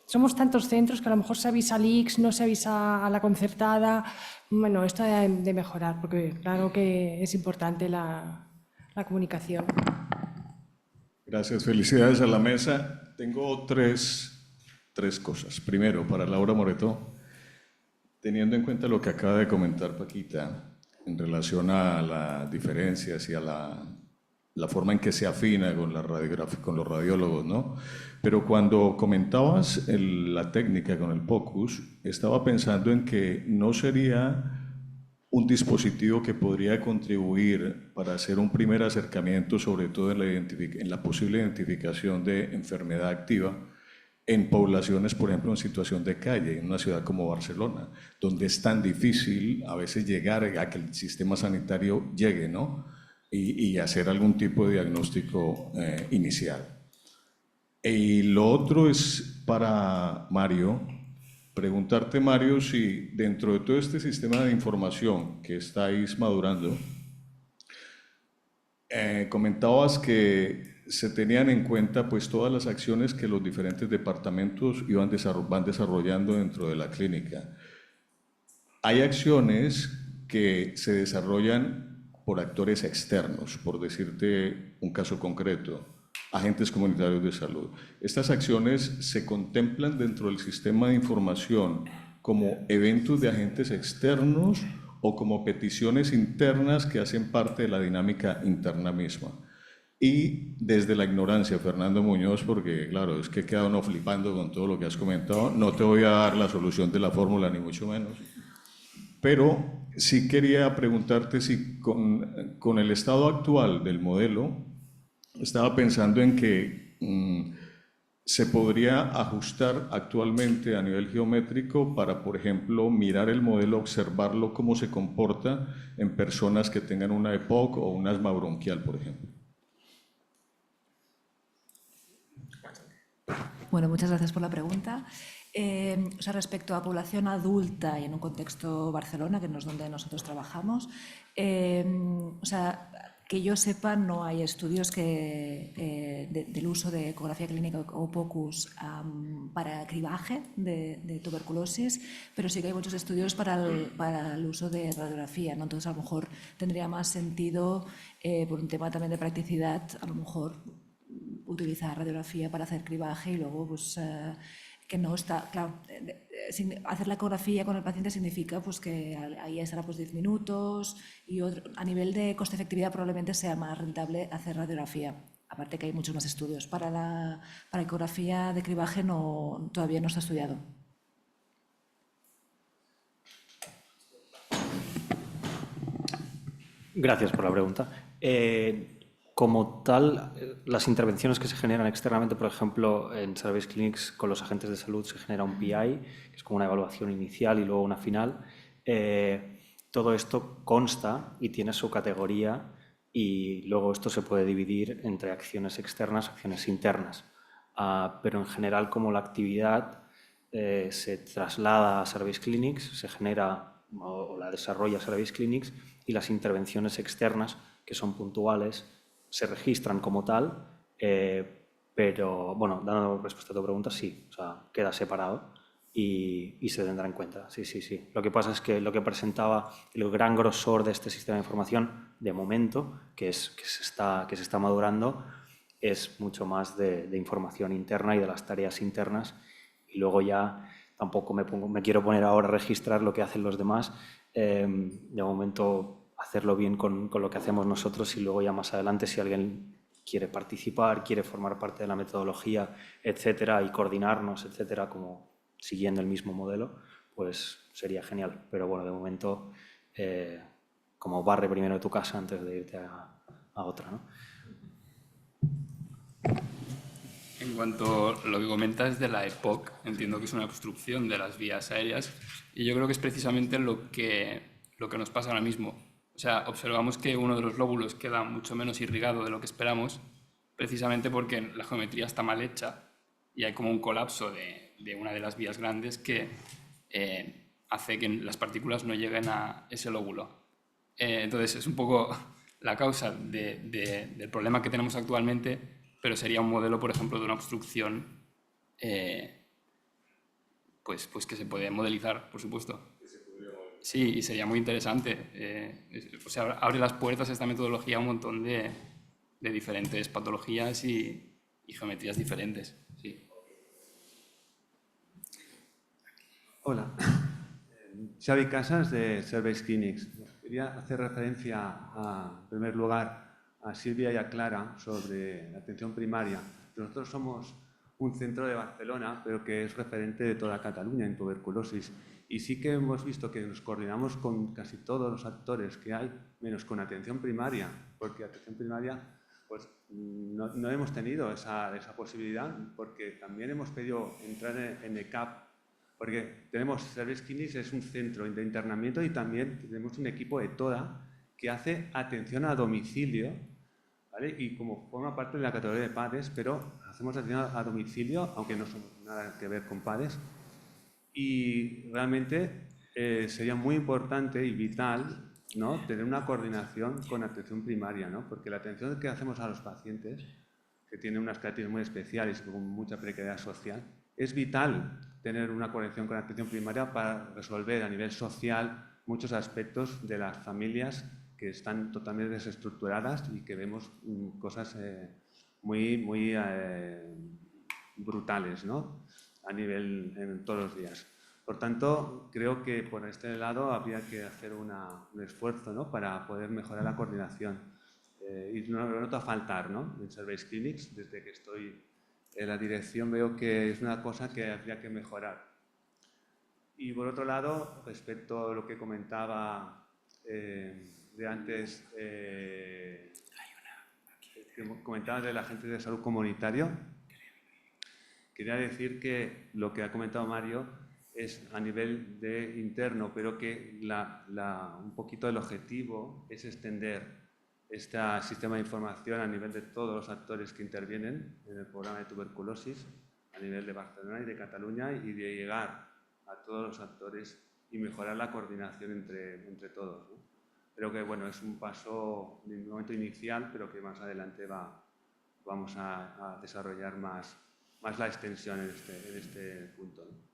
Somos tantos centros que a lo mejor se avisa al ICS, no se avisa a la concertada. Bueno, esto de mejorar, porque claro que es importante la comunicación. Gracias, felicidades a la mesa. Tengo tres cosas. Primero, para Laura Moretó, teniendo en cuenta lo que acaba de comentar Paquita en relación a las diferencias y a la forma en que se afina con los radiólogos, ¿no? Pero cuando comentabas la técnica con el POCUS, estaba pensando en que no sería un dispositivo que podría contribuir para hacer un primer acercamiento, sobre todo en la posible identificación de enfermedad activa en poblaciones, por ejemplo, en situación de calle, en una ciudad como Barcelona, donde es tan difícil a veces llegar a que el sistema sanitario llegue, ¿no? Y hacer algún tipo de diagnóstico inicial. Y lo otro es para Mario, preguntarte, Mario, si dentro de todo este sistema de información que estáis madurando, comentabas que se tenían en cuenta pues todas las acciones que los diferentes departamentos van desarrollando dentro de la clínica. Hay acciones que se desarrollan por actores externos, por decirte un caso concreto, agentes comunitarios de salud. Estas acciones se contemplan dentro del sistema de información como eventos de agentes externos o como peticiones internas que hacen parte de la dinámica interna misma. Y desde la ignorancia, Fernando Muñoz, porque claro, es que he quedado no flipando con todo lo que has comentado, no te voy a dar la solución de la fórmula, ni mucho menos. Pero sí quería preguntarte si con el estado actual del modelo, estaba pensando en que se podría ajustar actualmente a nivel geométrico para, por ejemplo, mirar el modelo, observarlo, cómo se comporta en personas que tengan una EPOC o un asma bronquial, por ejemplo. Bueno, muchas gracias por la pregunta. Respecto a población adulta y en un contexto Barcelona, que no es donde nosotros trabajamos, que yo sepa, no hay estudios del uso de ecografía clínica o POCUS para cribaje de tuberculosis, pero sí que hay muchos estudios para el uso de radiografía, ¿no? Entonces, a lo mejor tendría más sentido, por un tema también de practicidad, a lo mejor utilizar radiografía para hacer cribaje y luego, pues, que no está, claro, hacer la ecografía con el paciente significa pues que ahí estará pues 10 minutos y a nivel de coste-efectividad probablemente sea más rentable hacer radiografía. Aparte que hay muchos más estudios. Para ecografía de cribaje todavía no está estudiado. Gracias por la pregunta. Como tal, las intervenciones que se generan externamente, por ejemplo, en Service Clinics con los agentes de salud se genera un PI, que es como una evaluación inicial y luego una final. Todo esto consta y tiene su categoría y luego esto se puede dividir entre acciones externas y acciones internas. Pero en general, como la actividad se traslada a Service Clinics, se genera o la desarrolla Service Clinics y las intervenciones externas, que son puntuales, se registran como tal, pero, bueno, dando respuesta a tu pregunta, sí, o sea, queda separado y se tendrá en cuenta, sí. Lo que pasa es que lo que presentaba el gran grosor de este sistema de información, de momento, que se está madurando, es mucho más de información interna y de las tareas internas, y luego ya tampoco me quiero poner ahora a registrar lo que hacen los demás, de momento hacerlo bien con lo que hacemos nosotros y luego ya más adelante si alguien quiere participar, quiere formar parte de la metodología, etcétera, y coordinarnos, etcétera, como siguiendo el mismo modelo, pues sería genial. Pero bueno, de momento, como barre primero tu casa antes de irte a otra, ¿no? En cuanto a lo que comentas de la EPOC, entiendo que es una obstrucción de las vías aéreas y yo creo que es precisamente lo que nos pasa ahora mismo. O sea, observamos que uno de los lóbulos queda mucho menos irrigado de lo que esperamos, precisamente porque la geometría está mal hecha y hay como un colapso de una de las vías grandes que hace que las partículas no lleguen a ese lóbulo. Entonces, es un poco la causa del problema que tenemos actualmente, pero sería un modelo, por ejemplo, de una obstrucción pues que se puede modelizar, por supuesto. Sí, y sería muy interesante. O sea, abre las puertas a esta metodología a un montón de diferentes patologías y geometrías diferentes. Sí. Hola, Xavi Casas de Service Clinics. Quería hacer referencia, en primer lugar, a Silvia y a Clara sobre la atención primaria. Nosotros somos un centro de Barcelona, pero que es referente de toda Cataluña en tuberculosis. Y sí que hemos visto que nos coordinamos con casi todos los actores que hay, menos con atención primaria, porque atención primaria pues, no hemos tenido esa posibilidad, porque también hemos pedido entrar en ECAP, porque tenemos Service Clinics, es un centro de internamiento y también tenemos un equipo de TODA que hace atención a domicilio, ¿vale? Y como forma parte de la categoría de PADES, pero hacemos atención a domicilio, aunque no somos nada que ver con PADES. Y realmente sería muy importante y vital, ¿no?, tener una coordinación con atención primaria, ¿no? Porque la atención que hacemos a los pacientes que tienen unas características muy especiales y con mucha precariedad social, es vital tener una conexión con la atención primaria para resolver a nivel social muchos aspectos de las familias que están totalmente desestructuradas y que vemos cosas muy brutales, ¿no? A nivel en todos los días. Por tanto, creo que por este lado habría que hacer un esfuerzo, ¿no? Para poder mejorar la coordinación. Y no lo noto a faltar, ¿no? En Service Clinics, desde que estoy en la dirección, veo que es una cosa que habría que mejorar. Y por otro lado, respecto a lo que comentaba de antes, que comentaba de la gente de salud comunitario, quería decir que lo que ha comentado Mario es a nivel de interno, pero que un poquito el objetivo es extender este sistema de información a nivel de todos los actores que intervienen en el programa de tuberculosis, a nivel de Barcelona y de Cataluña, y de llegar a todos los actores y mejorar la coordinación entre todos, ¿no? Creo que bueno, es un paso de un momento inicial, pero que más adelante vamos a desarrollar más la extensión en este punto, ¿no?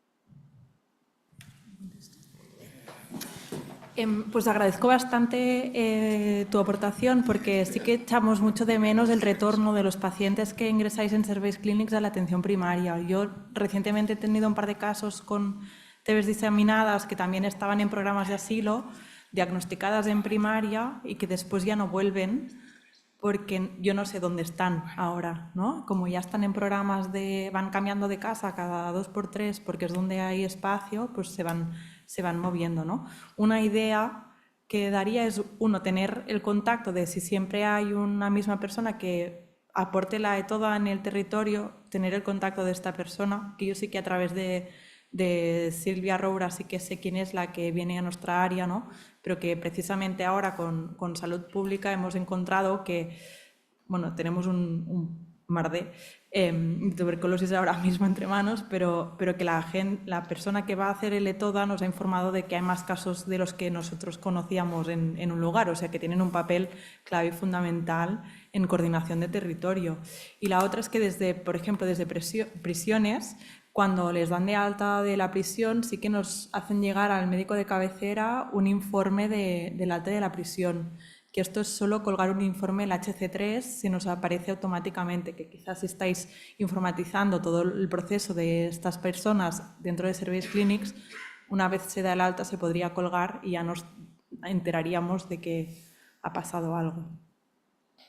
Pues agradezco bastante tu aportación, porque sí que echamos mucho de menos el retorno de los pacientes que ingresáis en Service Clinics a la atención primaria. Yo recientemente he tenido un par de casos con TBs diseminadas que también estaban en programas de asilo, diagnosticadas en primaria y que después ya no vuelven, porque yo no sé dónde están ahora, ¿no? Como ya están en programas van cambiando de casa cada 2 por 3 porque es donde hay espacio, pues se van moviendo, ¿no? Una idea que daría es, uno, tener el contacto de si siempre hay una misma persona que aporte la ETODA en el territorio, tener el contacto de esta persona, que yo sí que a través de Silvia Roura sí que sé quién es la que viene a nuestra área, ¿no? Pero que precisamente ahora con Salud Pública hemos encontrado que, bueno, tenemos un mar de tuberculosis ahora mismo entre manos, pero que la persona que va a hacer el ETODA nos ha informado de que hay más casos de los que nosotros conocíamos en un lugar, o sea que tienen un papel clave y fundamental en coordinación de territorio. Y la otra es que por ejemplo, desde prisiones, cuando les dan de alta de la prisión, sí que nos hacen llegar al médico de cabecera un informe del alta de la prisión, que esto es solo colgar un informe, el HC3, se nos aparece automáticamente, que quizás si estáis informatizando todo el proceso de estas personas dentro de Service Clinics, una vez se da el alta se podría colgar y ya nos enteraríamos de que ha pasado algo.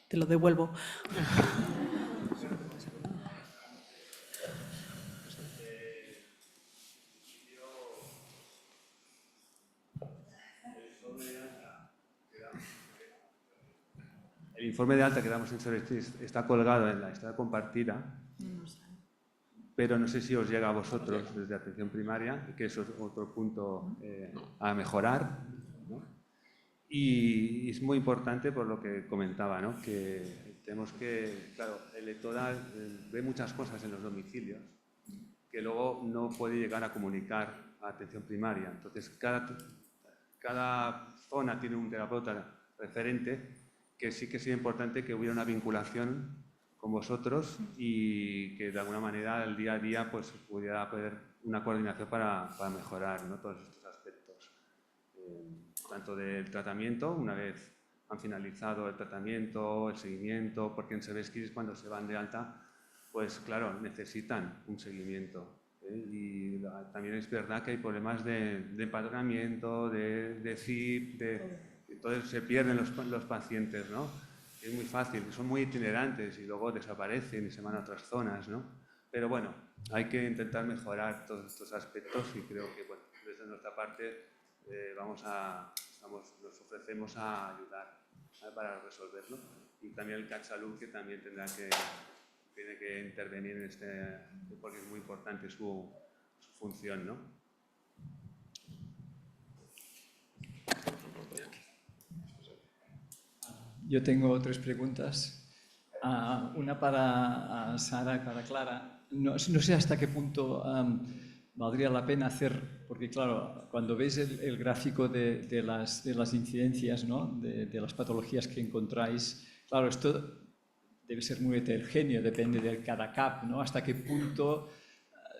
Te lo devuelvo. El informe de alta que damos en Service está colgado en la lista compartida, pero no sé si os llega a vosotros desde atención primaria, que eso es otro punto a mejorar, ¿no? Y es muy importante por lo que comentaba, ¿no? Que tenemos que, claro, el ETODA ve muchas cosas en los domicilios que luego no puede llegar a comunicar a atención primaria. Entonces, cada zona tiene un terapeuta referente, que sí que sería importante que hubiera una vinculación con vosotros y que de alguna manera el día a día pues, pudiera haber una coordinación para mejorar, ¿no? Todos estos aspectos. Tanto del tratamiento, una vez han finalizado el tratamiento, el seguimiento, porque en Service Clinics cuando se van de alta, pues claro, necesitan un seguimiento. Y también es verdad que hay problemas de empadronamiento, de CIP, entonces se pierden los pacientes, ¿no? Es muy fácil, son muy itinerantes y luego desaparecen y se van a otras zonas, ¿no? Pero bueno, hay que intentar mejorar todos estos aspectos y creo que, bueno, desde nuestra parte nos ofrecemos a ayudar, ¿vale? Para resolverlo. Y también el CatSalud, que también tiene que intervenir en porque es muy importante su función, ¿no? Yo tengo 3 preguntas. Una para Sara y para Clara. No sé hasta qué punto valdría la pena hacer, porque claro, cuando veis el gráfico de las incidencias, ¿no? de las patologías que encontráis, claro, esto debe ser muy heterogéneo, depende de cada CAP, ¿no? Hasta qué punto,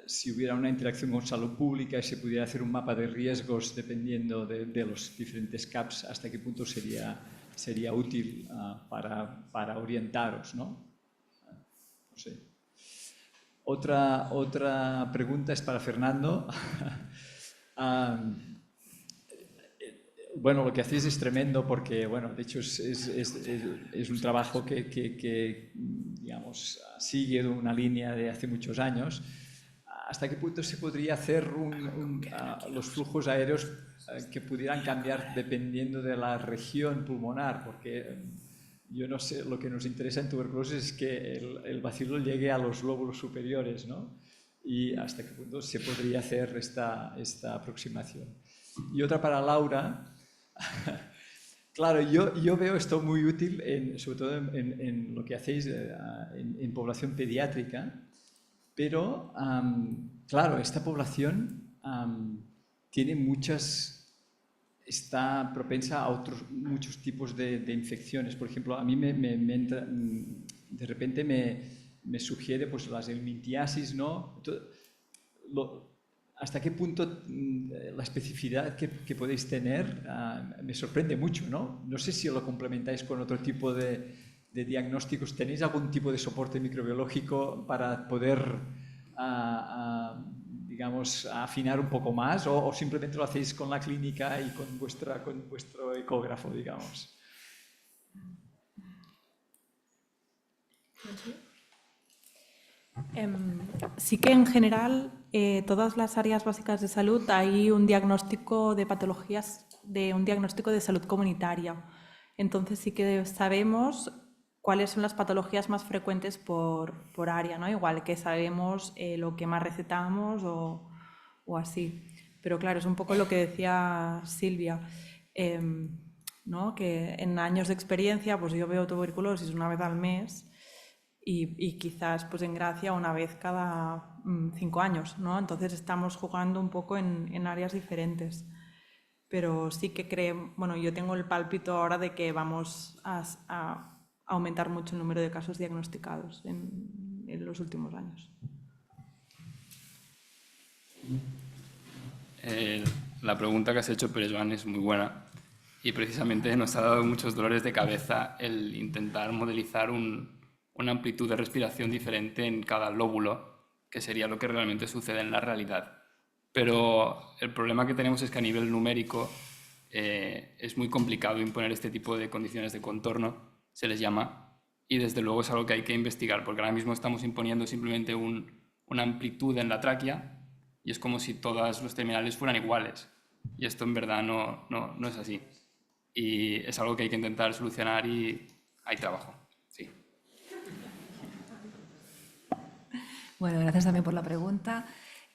si hubiera una interacción con salud pública y se pudiera hacer un mapa de riesgos dependiendo de los diferentes CAPs, hasta qué punto sería útil para orientaros, ¿no? No sé. Otra pregunta es para Fernando. Bueno, lo que hacéis es tremendo porque, bueno, de hecho es un trabajo que, digamos, sigue una línea de hace muchos años. ¿Hasta qué punto se podría hacer los flujos aéreos que pudieran cambiar dependiendo de la región pulmonar? Porque yo no sé, lo que nos interesa en tuberculosis es que el bacilo llegue a los lóbulos superiores, ¿no? Y hasta qué punto se podría hacer esta aproximación. Y otra para Laura. Claro, yo veo esto muy útil, sobre todo en lo que hacéis en población pediátrica, pero, claro, esta población tiene está propensa a muchos tipos de infecciones. Por ejemplo, a mí de repente me sugiere pues, las helmintiasis, ¿no? ¿Hasta qué punto la especificidad que podéis tener me sorprende mucho, ¿no? No sé si lo complementáis con otro tipo de diagnósticos. ¿Tenéis algún tipo de soporte microbiológico para poder, digamos, afinar un poco más o simplemente lo hacéis con la clínica y con vuestro ecógrafo, digamos? Sí que en general todas las áreas básicas de salud hay un diagnóstico de patologías, un diagnóstico de salud comunitaria. Entonces sí que sabemos cuáles son las patologías más frecuentes por área, ¿no? Igual que sabemos lo que más recetamos o así. Pero claro, es un poco lo que decía Silvia, ¿no? Que en años de experiencia, pues yo veo tuberculosis una vez al mes y quizás pues en Gracia una vez cada 5 años, ¿no? Entonces estamos jugando un poco en áreas diferentes. Pero sí que creo, bueno, yo tengo el pálpito ahora de que vamos a aumentar mucho el número de casos diagnosticados en los últimos años. La pregunta que has hecho, Pérez Joan, es muy buena y precisamente nos ha dado muchos dolores de cabeza el intentar modelizar una amplitud de respiración diferente en cada lóbulo, que sería lo que realmente sucede en la realidad. Pero el problema que tenemos es que a nivel numérico es muy complicado imponer este tipo de condiciones de contorno, se les llama, y desde luego es algo que hay que investigar, porque ahora mismo estamos imponiendo simplemente una amplitud en la tráquea y es como si todos los terminales fueran iguales. Y esto en verdad no es así. Y es algo que hay que intentar solucionar y hay trabajo. Sí. Bueno, gracias también por la pregunta.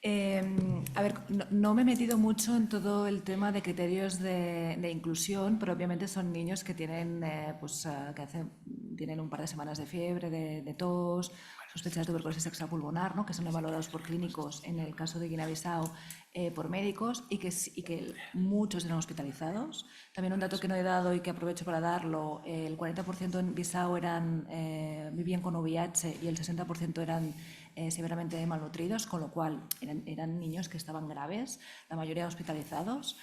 A ver, no me he metido mucho en todo el tema de criterios de inclusión, pero obviamente son niños que tienen, tienen un par de semanas de fiebre, de tos, sospecha de tuberculosis extrapulmonar, ¿no? Que son evaluados por clínicos, en el caso de Guinea-Bissau, por médicos y que muchos eran hospitalizados. También un dato que no he dado y que aprovecho para darlo, el 40% en Bissau vivían con VIH y el 60% eran severamente malnutridos, con lo cual eran niños que estaban graves, la mayoría hospitalizados,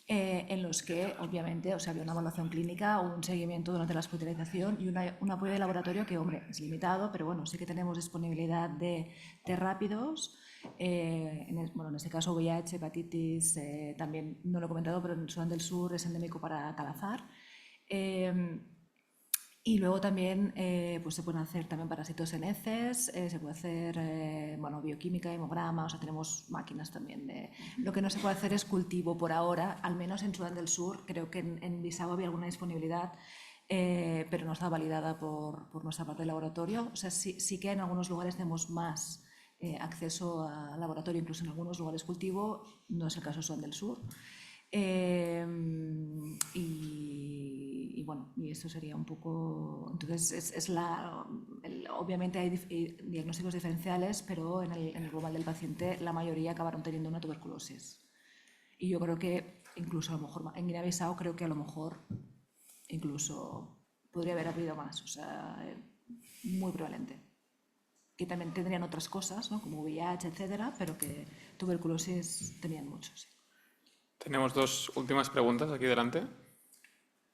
en los que obviamente había una evaluación clínica, un seguimiento durante la hospitalización y un apoyo de laboratorio que, hombre, es limitado, pero bueno, sí que tenemos disponibilidad de rápidos. En este caso VIH, hepatitis, también no lo he comentado, pero en Sudán del Sur es endémico para Calazar. Y luego también pues se pueden hacer también parásitos en heces, se puede hacer bioquímica, hemograma, tenemos máquinas también. Lo que no se puede hacer es cultivo por ahora, al menos en Sudán del Sur, creo que en Bissau había alguna disponibilidad, pero no está validada por nuestra parte del laboratorio. O sea, sí que en algunos lugares tenemos más acceso al laboratorio, incluso en algunos lugares cultivo, no es el caso de Sudán del Sur. Y eso sería un poco. Entonces, obviamente hay diagnósticos diferenciales, pero en el global del paciente la mayoría acabaron teniendo una tuberculosis. Y yo creo que incluso a lo mejor en Guinea-Bissau creo que a lo mejor incluso podría haber habido más. O sea, muy prevalente. Que también tendrían otras cosas, ¿no? Como VIH, etcétera, pero que tuberculosis tenían muchos. Sí. Tenemos dos últimas preguntas aquí delante.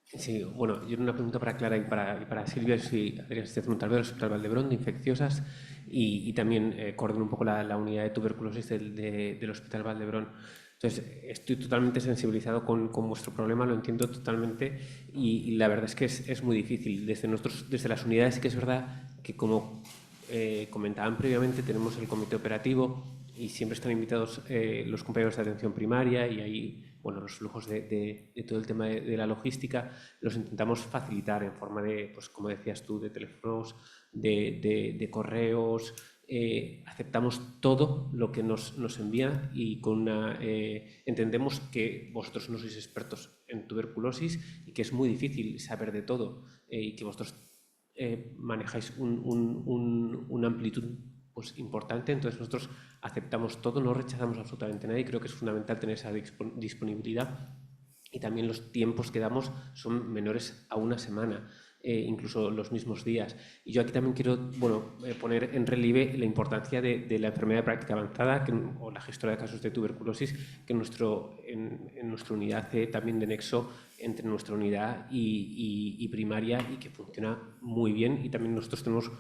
Sí, bueno, yo una pregunta para Clara y para Silvia, si Adrián Montalver, del Hospital Valdebrón, de infecciosas, y también coordino un poco la unidad de tuberculosis del Hospital Valdebrón. Entonces, estoy totalmente sensibilizado con vuestro problema, lo entiendo totalmente, y la verdad es que es muy difícil. Desde las unidades sí que es verdad que, como comentaban previamente, tenemos el comité operativo y siempre están invitados los compañeros de atención primaria, y ahí, bueno, los flujos de todo el tema de la logística los intentamos facilitar en forma de, pues como decías tú, de teléfonos, de correos. Aceptamos todo lo que nos envían, y entendemos que vosotros no sois expertos en tuberculosis y que es muy difícil saber de todo, y que vosotros manejáis una amplitud pues importante. Entonces nosotros aceptamos todo, no rechazamos absolutamente nada, y creo que es fundamental tener esa disponibilidad, y también los tiempos que damos son menores a una semana, incluso los mismos días. Y yo aquí también quiero poner en relieve la importancia de la enfermedad de práctica avanzada o la gestora de casos de tuberculosis, que en nuestra unidad hace también de nexo entre nuestra unidad y primaria, y que funciona muy bien. Y también nosotros tenemos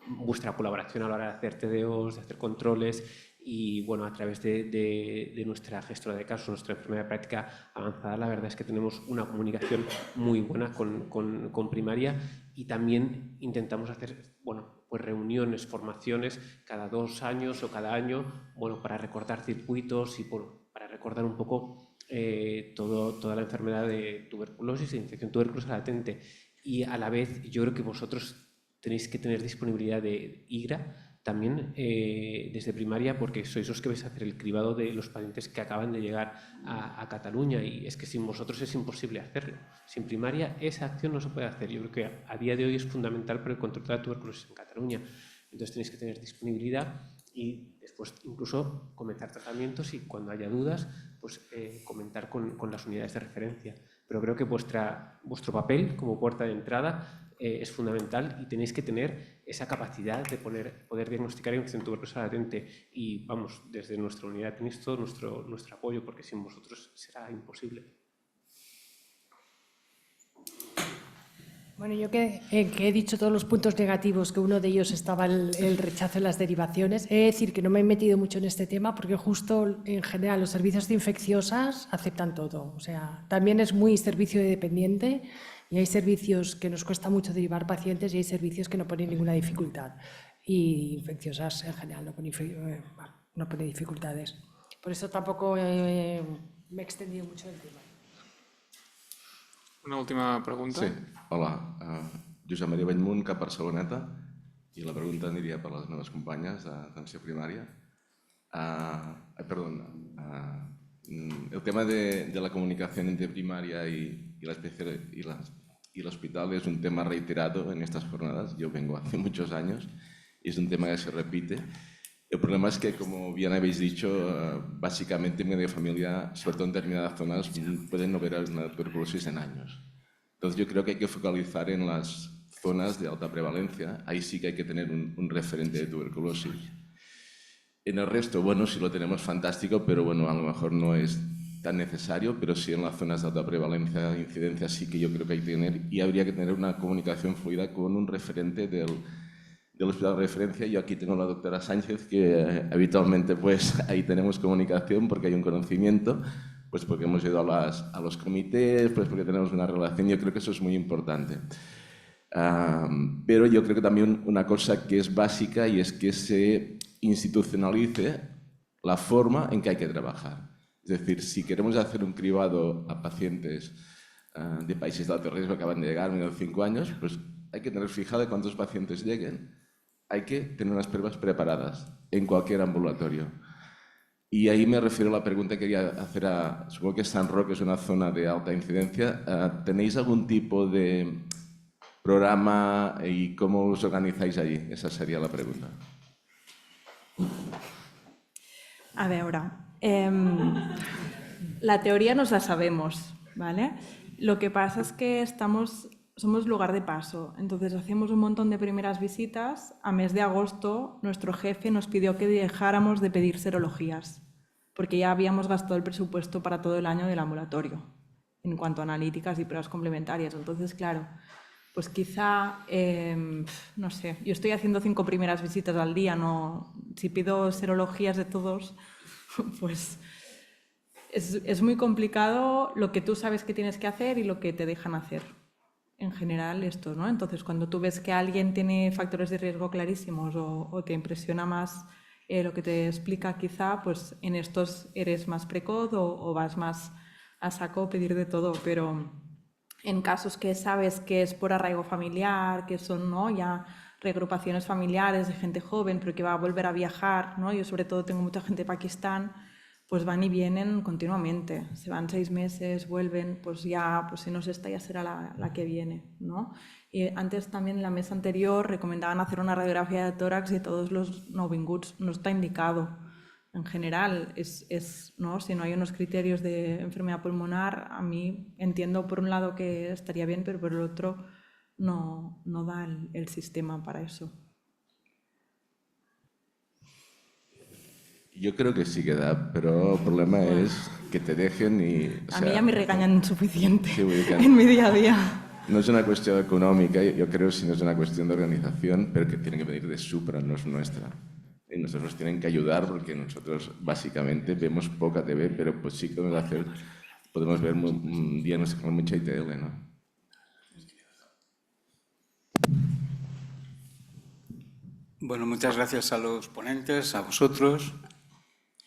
vuestra colaboración a la hora de hacer TDOs, de hacer controles, y bueno, a través de nuestra gestora de casos, nuestra enfermedad de práctica avanzada, la verdad es que tenemos una comunicación muy buena con primaria, y también intentamos hacer pues reuniones, formaciones cada 2 años o cada año, para recordar circuitos y para recordar un poco toda la enfermedad de tuberculosis e infección tuberculosa latente. Y a la vez yo creo que vosotros tenéis que tener disponibilidad de IGRA también desde primaria, porque sois los que vais a hacer el cribado de los pacientes que acaban de llegar a Cataluña, y es que sin vosotros es imposible hacerlo. Sin primaria esa acción no se puede hacer. Yo creo que a día de hoy es fundamental para el control de la tuberculosis en Cataluña. Entonces tenéis que tener disponibilidad, y después incluso comenzar tratamientos, y cuando haya dudas pues comentar con las unidades de referencia. Pero creo que vuestro papel como puerta de entrada es fundamental, y tenéis que tener esa capacidad de poder diagnosticar infección tuberculosa latente, y vamos, desde nuestra unidad tenéis todo nuestro apoyo, porque sin vosotros será imposible. Bueno, yo que he dicho todos los puntos negativos, que uno de ellos estaba el rechazo en las derivaciones, he de decir que no me he metido mucho en este tema, porque justo en general los servicios de infecciosas aceptan todo. O sea, también es muy servicio dependiente, y hay servicios que nos cuesta mucho derivar pacientes, y hay servicios que no ponen ninguna dificultad. Y infecciosas en general no pone dificultades. Por eso tampoco me he extendido mucho en el tema. Una última pregunta. Sí, hola. Josep Maria Bellmunt, cap Barceloneta, i la pregunta aniria per les meves companyes d'atenció primària. El tema de la comunicación entre primaria y el hospital es un tema reiterado en estas jornadas. Yo vengo hace muchos años y es un tema que se repite. El problema es que, como bien habéis dicho, básicamente en media familia, sobre todo en determinadas zonas, pueden no ver una tuberculosis en años. Entonces yo creo que hay que focalizar en las zonas de alta prevalencia. Ahí sí que hay que tener un referente de tuberculosis. En el resto, bueno, si lo tenemos fantástico, pero bueno, a lo mejor no es tan necesario, pero sí en las zonas de alta prevalencia, incidencia, sí que yo creo que hay que tener, y habría que tener una comunicación fluida con un referente del hospital de referencia. Yo aquí tengo a la doctora Sánchez, que habitualmente pues ahí tenemos comunicación porque hay un conocimiento, pues porque hemos ido a los comités, pues porque tenemos una relación. Yo creo que eso es muy importante. Pero yo creo que también una cosa que es básica, y es que se institucionalice la forma en que hay que trabajar. Es decir, si queremos hacer un cribado a pacientes de países de alto riesgo que acaban de llegar, menos de 5 años, pues hay que tener fijado cuántos pacientes lleguen. Hay que tener unas pruebas preparadas en cualquier ambulatorio. Y ahí me refiero a la pregunta que quería hacer supongo que San Roque es una zona de alta incidencia. ¿Tenéis algún tipo de programa y cómo os organizáis allí? Esa sería la pregunta. A veure, la teoría nos la sabemos, ¿vale? Lo que pasa es que estamos somos lugar de paso, entonces hacemos un montón de primeras visitas. A mes de agosto nuestro jefe nos pidió que dejáramos de pedir serologías, porque ya habíamos gastado el presupuesto para todo el año del ambulatorio, en cuanto a analíticas y pruebas complementarias. Entonces, claro, pues quizá, no sé, yo estoy haciendo 5 primeras visitas al día, no, si pido serologías de todos, pues es muy complicado lo que tú sabes que tienes que hacer y lo que te dejan hacer. En general esto, ¿no? Entonces, cuando tú ves que alguien tiene factores de riesgo clarísimos o te impresiona más lo que te explica quizá, pues en estos eres más precoz o vas más a saco pedir de todo, pero en casos que sabes que es por arraigo familiar, que son, ¿no?, ya reagrupaciones familiares de gente joven, pero que va a volver a viajar, ¿no? Yo sobre todo tengo mucha gente de Pakistán, pues van y vienen continuamente, se van 6 meses, vuelven, pues ya, pues si no es esta ya será la que viene, ¿no? Y antes también en la mesa anterior recomendaban hacer una radiografía de tórax y todos los novinguts, no está indicado. En general, ¿no? Si no hay unos criterios de enfermedad pulmonar, a mí entiendo por un lado que estaría bien, pero por el otro no da el sistema para eso. Yo creo que sí que da, pero el problema es que te dejen y... A mí ya me regañan suficiente sí, en mi día a día. No es una cuestión económica, yo creo, sino es una cuestión de organización, pero que tiene que venir de Supra, no es nuestra. Y nosotros nos tienen que ayudar porque nosotros básicamente vemos poca TV, pero pues sí que podemos ver diagnosticar mucha ITL, ¿no? Bueno, muchas gracias a los ponentes, a vosotros.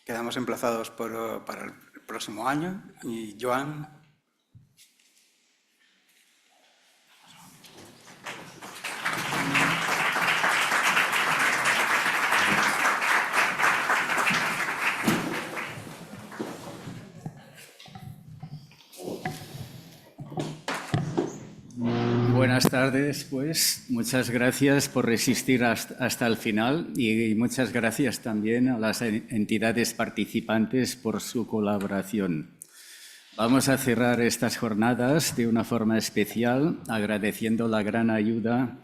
Quedamos emplazados para el próximo año. Y Joan. Buenas tardes, pues muchas gracias por resistir hasta el final y muchas gracias también a las entidades participantes por su colaboración. Vamos a cerrar estas jornadas de una forma especial agradeciendo la gran ayuda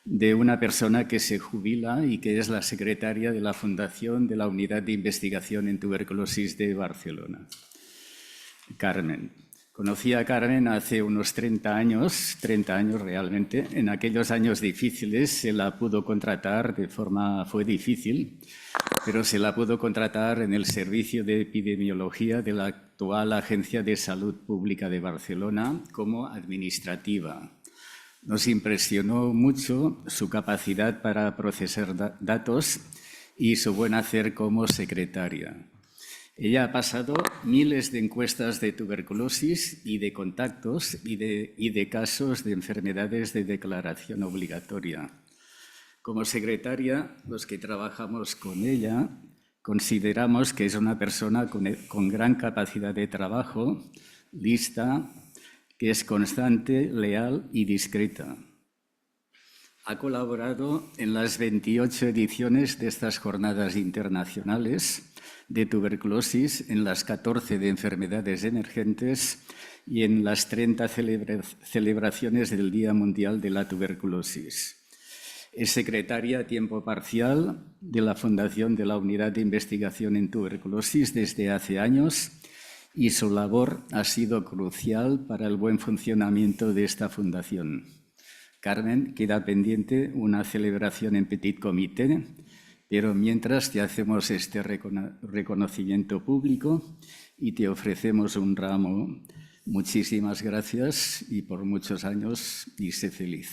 de una persona que se jubila y que es la secretaria de la Fundación de la Unidad de Investigación en Tuberculosis de Barcelona, Carmen. Conocí a Carmen hace unos 30 años realmente. En aquellos años difíciles se la pudo contratar fue difícil, pero se la pudo contratar en el Servicio de Epidemiología de la actual Agencia de Salud Pública de Barcelona como administrativa. Nos impresionó mucho su capacidad para procesar datos y su buen hacer como secretaria. Ella ha pasado miles de encuestas de tuberculosis y de contactos y de casos de enfermedades de declaración obligatoria. Como secretaria, los que trabajamos con ella consideramos que es una persona con gran capacidad de trabajo, lista, que es constante, leal y discreta. Ha colaborado en las 28 ediciones de estas jornadas internacionales de tuberculosis, en las 14 de enfermedades emergentes y en las 30 celebraciones del Día Mundial de la Tuberculosis. Es secretaria a tiempo parcial de la Fundación de la Unidad de Investigación en Tuberculosis desde hace años y su labor ha sido crucial para el buen funcionamiento de esta fundación. Carmen, queda pendiente una celebración en Petit Comité, pero mientras te hacemos este reconocimiento público y te ofrecemos un ramo. Muchísimas gracias y por muchos años y sé feliz.